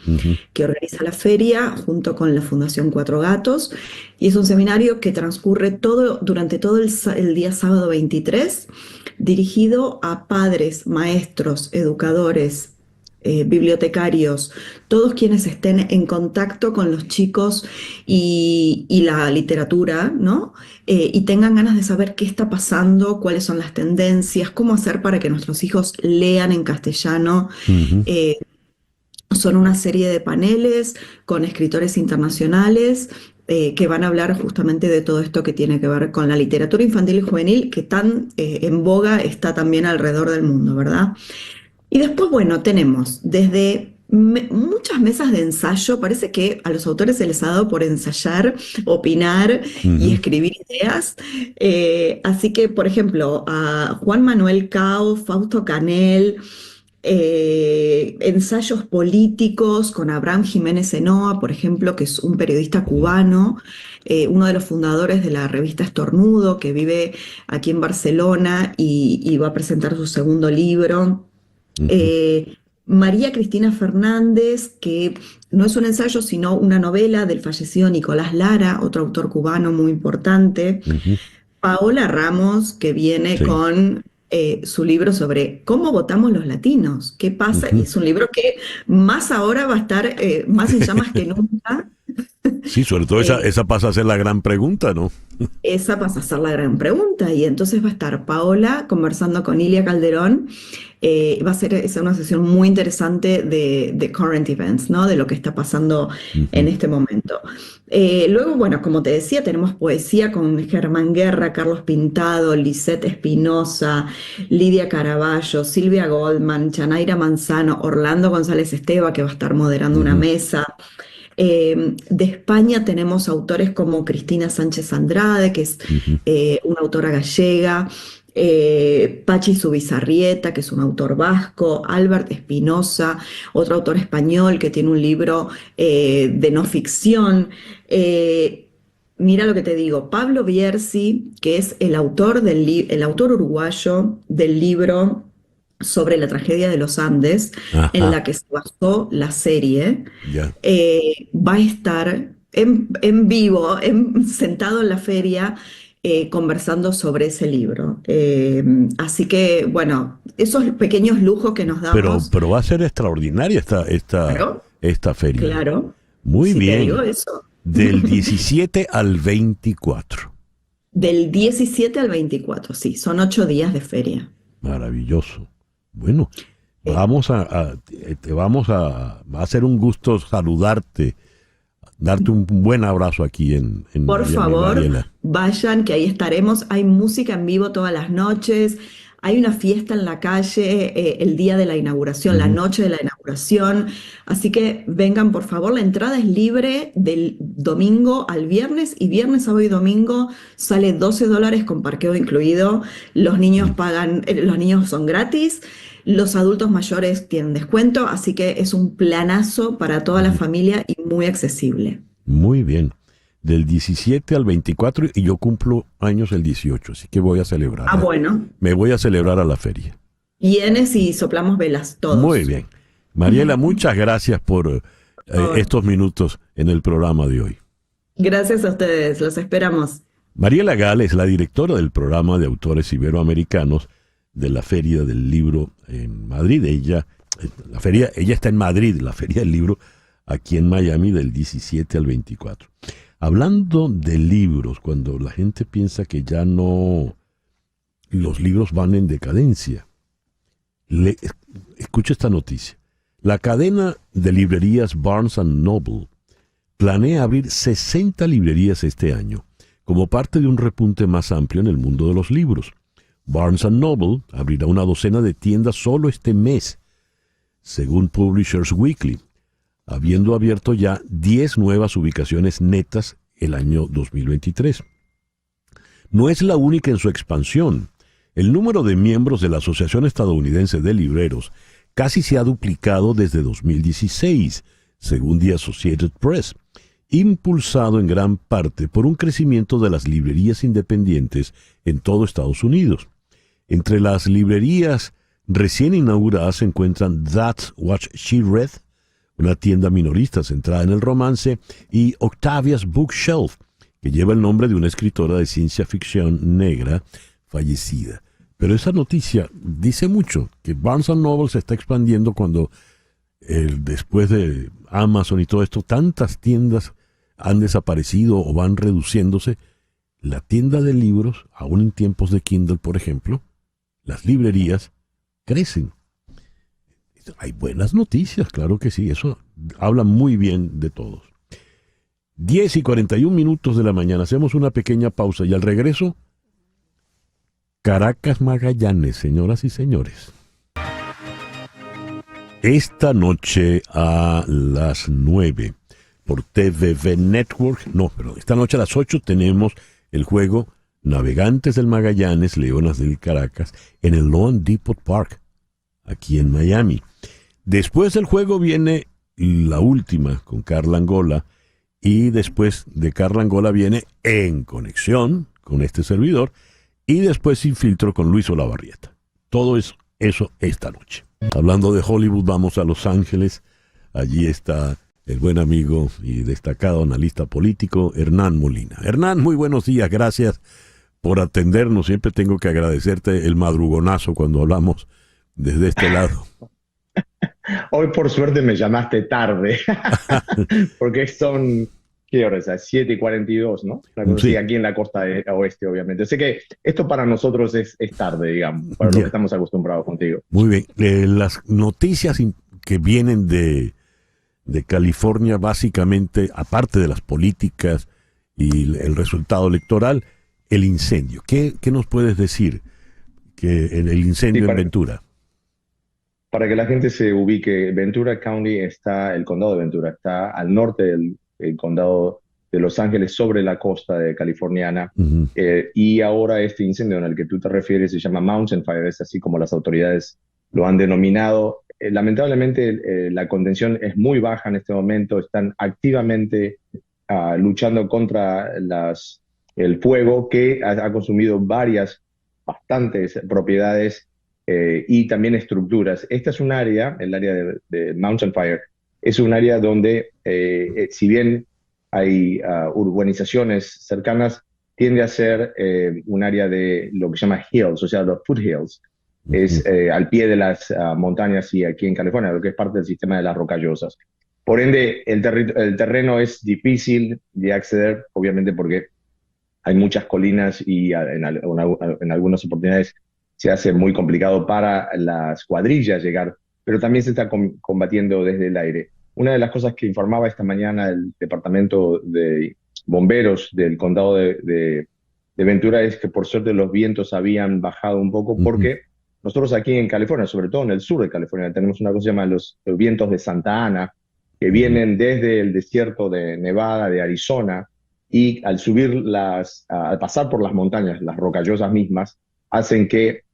que organiza la feria junto con la Fundación Cuatro Gatos, y es un seminario que transcurre durante todo el día sábado 23, dirigido a padres, maestros, educadores, bibliotecarios, todos quienes estén en contacto con los chicos y la literatura, ¿no? Y tengan ganas de saber qué está pasando, cuáles son las tendencias, cómo hacer para que nuestros hijos lean en castellano. Son una serie de paneles con escritores internacionales que van a hablar justamente de todo esto que tiene que ver con la literatura infantil y juvenil, que tan en boga está también alrededor del mundo, ¿verdad? Y después, bueno, tenemos desde muchas mesas de ensayo. Parece que a los autores se les ha dado por ensayar, opinar y escribir ideas. Así que, por ejemplo, a Juan Manuel Cao, Fausto Canel, ensayos políticos con Abraham Jiménez Enoa, por ejemplo, que es un periodista cubano, uno de los fundadores de la revista Estornudo, que vive aquí en Barcelona y va a presentar su segundo libro. María Cristina Fernández, que no es un ensayo, sino una novela del fallecido Nicolás Lara, otro autor cubano muy importante. Paola Ramos, que viene con su libro sobre cómo votamos los latinos, qué pasa, y es un libro que más ahora va a estar más en llamas que nunca. Sí, sobre todo esa pasa a ser la gran pregunta, ¿no? Esa pasa a ser la gran pregunta, y entonces va a estar Paola conversando con Ilia Calderón. Va a ser una sesión muy interesante de current events, ¿no? De lo que está pasando en este momento. Luego, bueno, como te decía, tenemos poesía con Germán Guerra, Carlos Pintado, Lisette Espinosa, Lidia Caraballo, Silvia Goldman, Chanaira Manzano, Orlando González Esteva, que va a estar moderando una mesa. De España tenemos autores como Cristina Sánchez Andrade, que es una autora gallega, Pachi Zubizarrieta, que es un autor vasco, Albert Espinosa, otro autor español que tiene un libro de no ficción. Mira lo que te digo, Pablo Bierzi, que es el autor uruguayo del libro sobre la tragedia de los Andes, en la que se basó la serie, va a estar en vivo, sentado en la feria, conversando sobre ese libro. Así que, bueno, esos pequeños lujos que nos damos. Pero va a ser extraordinaria esta feria. Claro. Muy bien. Te digo eso. Del 17 al 24. Del 17 al 24, sí, son 8 días de feria. Maravilloso. Bueno, va a ser un gusto saludarte, darte un buen abrazo aquí en Por Miami, favor, Mariela. vayan, que ahí estaremos. Hay música en vivo todas las noches. Hay una fiesta en la calle el día de la inauguración, la noche de la inauguración. Así que vengan, por favor. La entrada es libre del domingo al viernes, y viernes, sábado y domingo sale $12 con parqueo incluido. Los niños los niños son gratis. Los adultos mayores tienen descuento, así que es un planazo para toda la familia y muy accesible. Muy bien. Del 17 al 24, y yo cumplo años el 18, así que voy a celebrar. Ah, bueno. Me voy a celebrar a la feria. Vienes y soplamos velas todos. Muy bien. Mariela, muchas gracias por estos minutos en el programa de hoy. Gracias a ustedes, los esperamos. Mariela Gale es la directora del programa de autores iberoamericanos de la Feria del Libro en Madrid. Ella está en Madrid, la Feria del Libro, aquí en Miami, del 17 al 24. Hablando de libros, cuando la gente piensa que ya no, los libros van en decadencia, escucha esta noticia. La cadena de librerías Barnes & Noble planea abrir 60 librerías este año, como parte de un repunte más amplio en el mundo de los libros. Barnes & Noble abrirá una docena de tiendas solo este mes, según Publishers Weekly, habiendo abierto ya 10 nuevas ubicaciones netas el año 2023. No es la única en su expansión. El número de miembros de la Asociación Estadounidense de Libreros casi se ha duplicado desde 2016, según The Associated Press, impulsado en gran parte por un crecimiento de las librerías independientes en todo Estados Unidos. Entre las librerías recién inauguradas se encuentran That's What She Read, una tienda minorista centrada en el romance, y Octavia's Bookshelf, que lleva el nombre de una escritora de ciencia ficción negra fallecida. Pero esa noticia dice mucho, que Barnes & Noble se está expandiendo cuando después de Amazon y todo esto, tantas tiendas han desaparecido o van reduciéndose. La tienda de libros, aún en tiempos de Kindle, por ejemplo, las librerías crecen. Hay buenas noticias, claro que sí, eso habla muy bien de todos. 10:41 de la mañana, hacemos una pequeña pausa y al regreso, Caracas Magallanes, señoras y señores. Esta noche a las 9 por TVV Network, esta noche a las 8 tenemos el juego Navegantes del Magallanes, Leonas del Caracas, en el Loan Depot Park, aquí en Miami. Después del juego viene la última con Carla Angola, y después de Carla Angola viene En Conexión con este servidor, y después Sin Filtro con Luis Olavarrieta. Todo eso esta noche. Hablando de Hollywood, vamos a Los Ángeles. Allí está el buen amigo y destacado analista político Hernán Molina. Hernán, muy buenos días, gracias por atendernos. Siempre tengo que agradecerte el madrugonazo cuando hablamos desde este lado. Hoy por suerte me llamaste tarde, porque son, ¿qué horas? 7:42, ¿no? Sí. Aquí en la costa oeste, obviamente. Así que esto para nosotros es tarde, digamos, para lo que estamos acostumbrados contigo. Muy bien. Las noticias que vienen de California, básicamente, aparte de las políticas y el resultado electoral, el incendio. ¿Qué nos puedes decir que en el incendio en Ventura? Para que la gente se ubique, Ventura County el condado de Ventura está al norte del condado de Los Ángeles, sobre la costa californiana. Uh-huh. Y ahora este incendio en el que tú te refieres se llama Mountain Fire, es así como las autoridades lo han denominado. Lamentablemente la contención es muy baja en este momento, están activamente luchando contra el fuego que ha consumido bastantes propiedades y también estructuras. Esta es un área, el área de Mountain Fire, es un área donde si bien hay urbanizaciones cercanas, tiende a ser un área de lo que se llama hills, o sea, los foothills. Es al pie de las montañas y aquí en California, lo que es parte del sistema de las rocallosas. Por ende, el terreno es difícil de acceder, obviamente porque hay muchas colinas y en algunas oportunidades se hace muy complicado para las cuadrillas llegar, pero también se está combatiendo desde el aire. Una de las cosas que informaba esta mañana el Departamento de Bomberos del condado de Ventura es que por suerte los vientos habían bajado un poco porque nosotros aquí en California, sobre todo en el sur de California, tenemos una cosa que se llama los vientos de Santa Ana, que vienen desde el desierto de Nevada, de Arizona, y al al pasar por las montañas, las rocallosas mismas, hacen que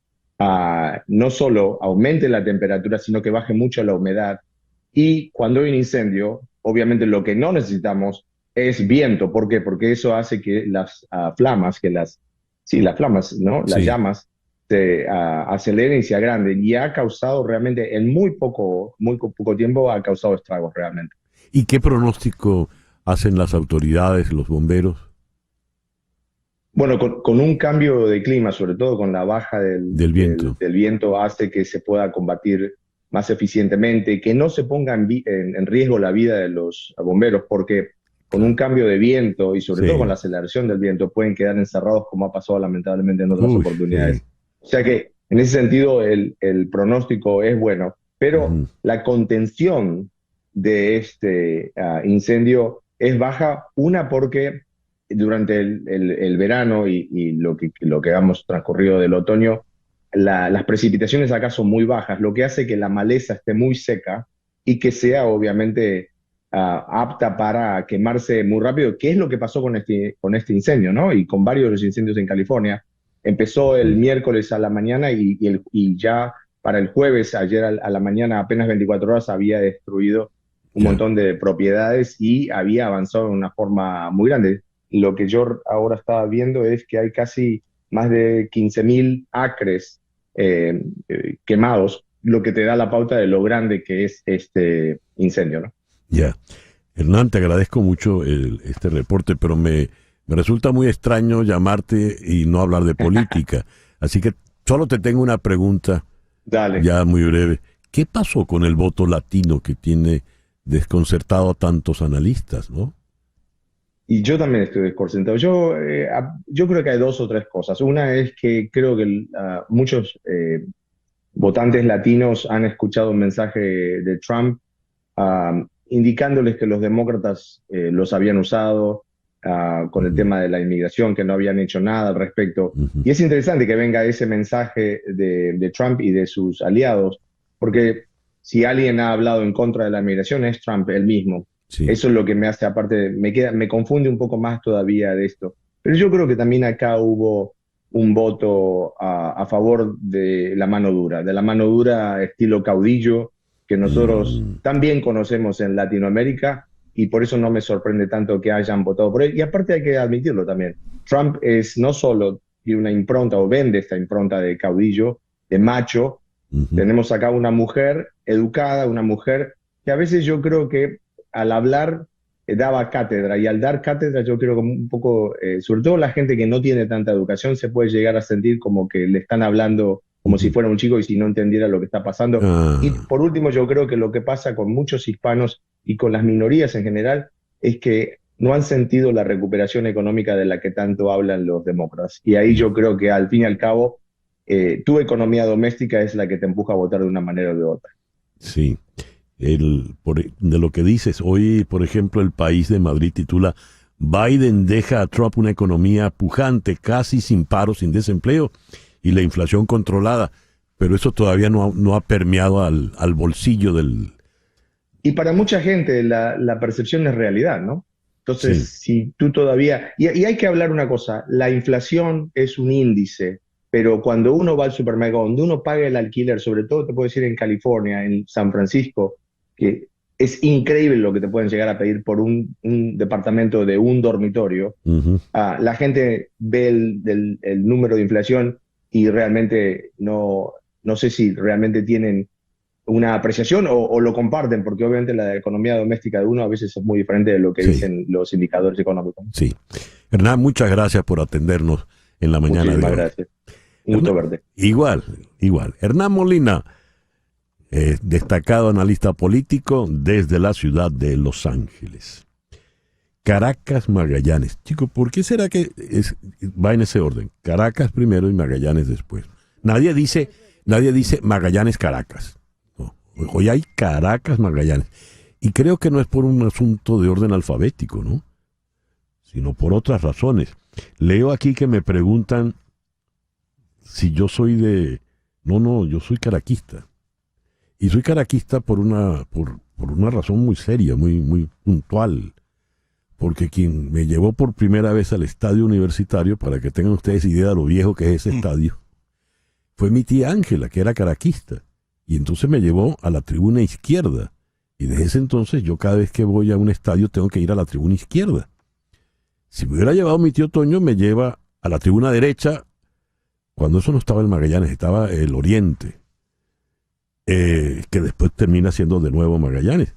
no solo aumente la temperatura, sino que baje mucho la humedad. Y cuando hay un incendio, obviamente lo que no necesitamos es viento. ¿Por qué? Porque eso hace que las flamas, ¿no? Las llamas, se aceleren y se agranden, y ha causado realmente, en muy poco tiempo, ha causado estragos realmente. ¿Y qué pronóstico hacen las autoridades, los bomberos? Bueno, con un cambio de clima, sobre todo con la baja del viento, hace que se pueda combatir más eficientemente, que no se ponga en riesgo la vida de los bomberos, porque con un cambio de viento y sobre todo con la aceleración del viento pueden quedar encerrados como ha pasado lamentablemente en otras oportunidades. O sea que en ese sentido el pronóstico es bueno, pero la contención de este incendio es baja, una porque durante el verano y lo que hemos transcurrido del otoño, las precipitaciones acá son muy bajas, lo que hace que la maleza esté muy seca y que sea obviamente apta para quemarse muy rápido, que es lo que pasó con este incendio, ¿no? Y con varios de los incendios en California. Empezó el miércoles a la mañana y ya para el jueves, ayer a la mañana, apenas 24 horas, había destruido un montón de propiedades y había avanzado de una forma muy grande. Lo que yo ahora estaba viendo es que hay casi más de 15.000 acres quemados, lo que te da la pauta de lo grande que es este incendio, ¿no? Ya. Hernán, te agradezco mucho este reporte, pero me resulta muy extraño llamarte y no hablar de política. Así que solo te tengo una pregunta. Dale. Ya muy breve. ¿Qué pasó con el voto latino que tiene desconcertado a tantos analistas, no? Y yo también estoy desconcertado. Yo creo que hay dos o tres cosas. Una es que creo que muchos votantes latinos han escuchado un mensaje de Trump indicándoles que los demócratas los habían usado con el tema de la inmigración, que no habían hecho nada al respecto. Y es interesante que venga ese mensaje de Trump y de sus aliados, porque si alguien ha hablado en contra de la inmigración es Trump él mismo. Sí. Eso es lo que me hace, aparte, me confunde un poco más todavía de esto. Pero yo creo que también acá hubo un voto a favor de la mano dura estilo caudillo, que nosotros también conocemos en Latinoamérica, y por eso no me sorprende tanto que hayan votado por él. Y aparte hay que admitirlo también, Trump es no solo tiene una impronta, o vende esta impronta de caudillo, de macho. Tenemos acá una mujer educada, una mujer que a veces yo creo que al hablar daba cátedra, y al dar cátedra yo creo que un poco, sobre todo la gente que no tiene tanta educación, se puede llegar a sentir como que le están hablando como si fuera un chico y si no entendiera lo que está pasando. Y por último, yo creo que lo que pasa con muchos hispanos y con las minorías en general es que no han sentido la recuperación económica de la que tanto hablan los demócratas. Y ahí yo creo que al fin y al cabo tu economía doméstica es la que te empuja a votar de una manera o de otra. Sí. De lo que dices, hoy, por ejemplo, El País de Madrid titula: Biden deja a Trump una economía pujante, casi sin paro, sin desempleo y la inflación controlada. Pero eso todavía no ha permeado al bolsillo del... Y para mucha gente la percepción es realidad, ¿no? Entonces, si tú todavía... Y hay que hablar una cosa, la inflación es un índice, pero cuando uno va al supermercado, donde uno paga el alquiler, sobre todo te puedo decir en California, en San Francisco, que es increíble lo que te pueden llegar a pedir por un departamento de un dormitorio. La gente ve el número de inflación y realmente no sé si realmente tienen una apreciación o lo comparten, porque obviamente la economía doméstica de uno a veces es muy diferente de lo que dicen los indicadores económicos. Sí. Hernán, muchas gracias por atendernos en la mañana. Muchísimas gracias. Un gusto verte. Igual. Hernán Molina, destacado analista político desde la ciudad de Los Ángeles. Caracas, Magallanes. Chico, ¿por qué será que va en ese orden? Caracas primero y Magallanes después. Nadie dice Magallanes, Caracas. No. Hoy hay Caracas, Magallanes. Y creo que no es por un asunto de orden alfabético, ¿no? Sino por otras razones. Leo aquí que me preguntan si yo soy de... No, yo soy caraquista. Y soy caraquista por una razón muy seria, muy puntual. Porque quien me llevó por primera vez al estadio universitario, para que tengan ustedes idea de lo viejo que es ese estadio, fue mi tía Ángela, que era caraquista. Y entonces me llevó a la tribuna izquierda. Y desde ese entonces yo cada vez que voy a un estadio tengo que ir a la tribuna izquierda. Si me hubiera llevado mi tío Toño, me lleva a la tribuna derecha. Cuando eso no estaba el Magallanes, estaba el Oriente, que después termina siendo de nuevo Magallanes.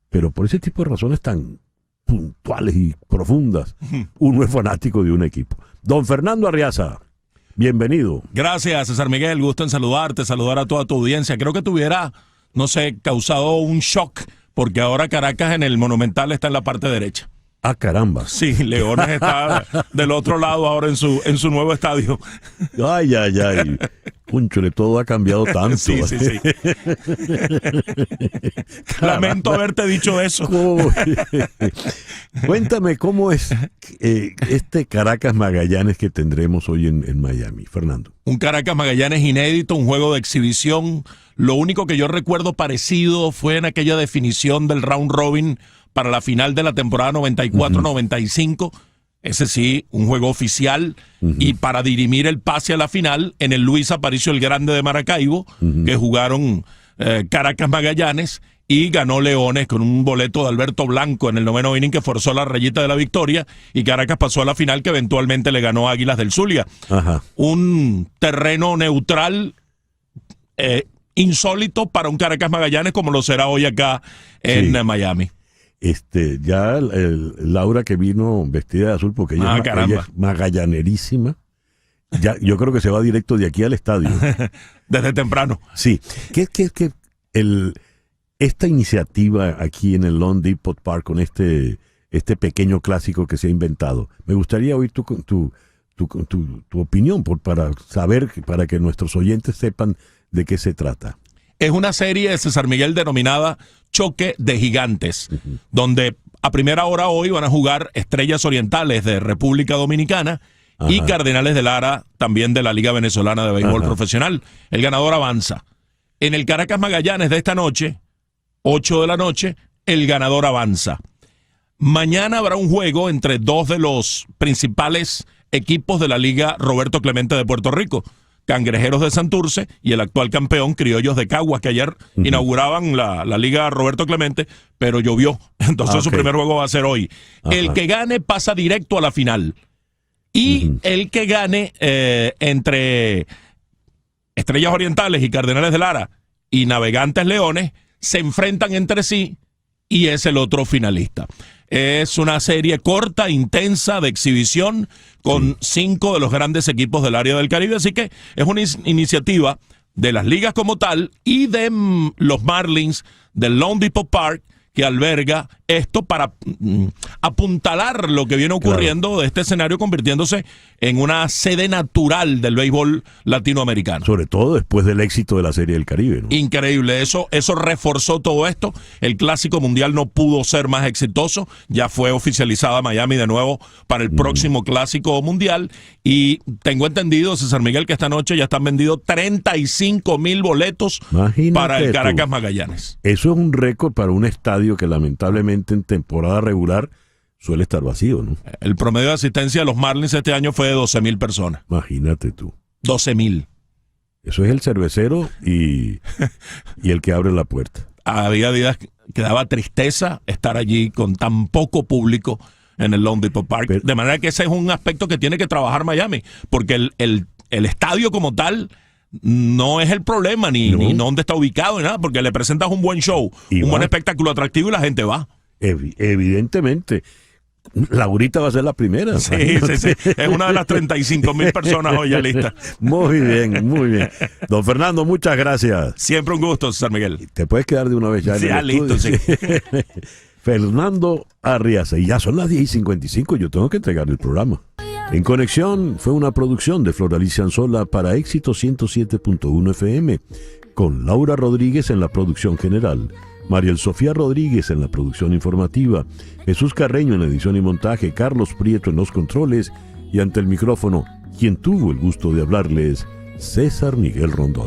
Pero por ese tipo de razones tan puntuales y profundas, uno es fanático de un equipo. Don Fernando Arriaza, bienvenido. Gracias, César Miguel, gusto en saludar a toda tu audiencia. Creo que te hubiera, causado un shock, porque ahora Caracas en el Monumental está en la parte derecha. Ah, caramba. Sí, Leones está del otro lado ahora en su nuevo estadio. Ay. Cónchole, todo ha cambiado tanto. Sí. Lamento haberte dicho eso. Cuéntame cómo es este Caracas Magallanes que tendremos hoy en Miami, Fernando. Un Caracas Magallanes inédito, un juego de exhibición. Lo único que yo recuerdo parecido fue en aquella definición del round robin para la final de la temporada 94-95. Ese sí, un juego oficial. Y para dirimir el pase a la final en el Luis Aparicio el Grande de Maracaibo, que jugaron Caracas Magallanes, y ganó Leones con un boleto de Alberto Blanco en el 9º inning que forzó la rayita de la victoria, y Caracas pasó a la final, que eventualmente le ganó a Águilas del Zulia. Un terreno neutral insólito para un Caracas Magallanes, como lo será hoy acá en Miami. Ya Laura, que vino vestida de azul, porque ella es magallanerísima, ya, yo creo que se va directo de aquí al estadio. Desde temprano. Sí. Esta iniciativa aquí en el Loan Depot Park, con este pequeño clásico que se ha inventado, me gustaría oír tu opinión, para saber, para que nuestros oyentes sepan de qué se trata. Es una serie de César Miguel denominada Choque de Gigantes, donde a primera hora hoy van a jugar Estrellas Orientales de República Dominicana y Cardenales de Lara, también de la Liga Venezolana de Béisbol Profesional. El ganador avanza. En el Caracas Magallanes de esta noche, 8 de la noche, el ganador avanza. Mañana habrá un juego entre dos de los principales equipos de la Liga Roberto Clemente de Puerto Rico, Cangrejeros de Santurce y el actual campeón Criollos de Caguas, que ayer inauguraban la Liga Roberto Clemente, pero llovió. Entonces su primer juego va a ser hoy. El que gane pasa directo a la final. Y el que gane entre Estrellas Orientales y Cardenales de Lara y Navegantes Leones se enfrentan entre sí, y es el otro finalista. Es una serie corta, intensa, de exhibición, con 5 de los grandes equipos del área del Caribe, así que es una iniciativa de las ligas como tal y de los Marlins del Loan Depot Park, que alberga esto para apuntalar lo que viene ocurriendo de este escenario, convirtiéndose en una sede natural del béisbol latinoamericano. Sobre todo después del éxito de la Serie del Caribe, ¿no? Increíble, eso reforzó todo esto. El Clásico Mundial no pudo ser más exitoso, ya fue oficializada Miami de nuevo para el próximo Clásico Mundial, y tengo entendido, César Miguel, que esta noche ya están vendidos 35,000 boletos para el Caracas Magallanes. Eso es un récord para un estadio que lamentablemente en temporada regular suele estar vacío, ¿no? El promedio de asistencia de los Marlins este año fue de 12,000 personas. Imagínate tú. 12,000. Eso es el cervecero y el que abre la puerta. Había días que daba tristeza estar allí con tan poco público en el Loan Depot Park. De manera que ese es un aspecto que tiene que trabajar Miami, porque el estadio como tal no es el problema, ni dónde está ubicado, ni nada, porque le presentas un buen show, buen espectáculo atractivo, y la gente va. Evidentemente. Laurita va a ser la primera. Sí. Es una de las 35,000 personas hoy ya listas. Muy bien. Don Fernando, muchas gracias. Siempre un gusto, César Miguel. Te puedes quedar de una vez ya. Ya listo, sí. Fernando Arriaza, y ya son las 10:55, yo tengo que entregar el programa. En Conexión fue una producción de Floralicia Anzola para Éxito 107.1 FM, con Laura Rodríguez en la producción general, Mariel Sofía Rodríguez en la producción informativa, Jesús Carreño en la edición y montaje, Carlos Prieto en los controles, y ante el micrófono, quien tuvo el gusto de hablarles, César Miguel Rondón.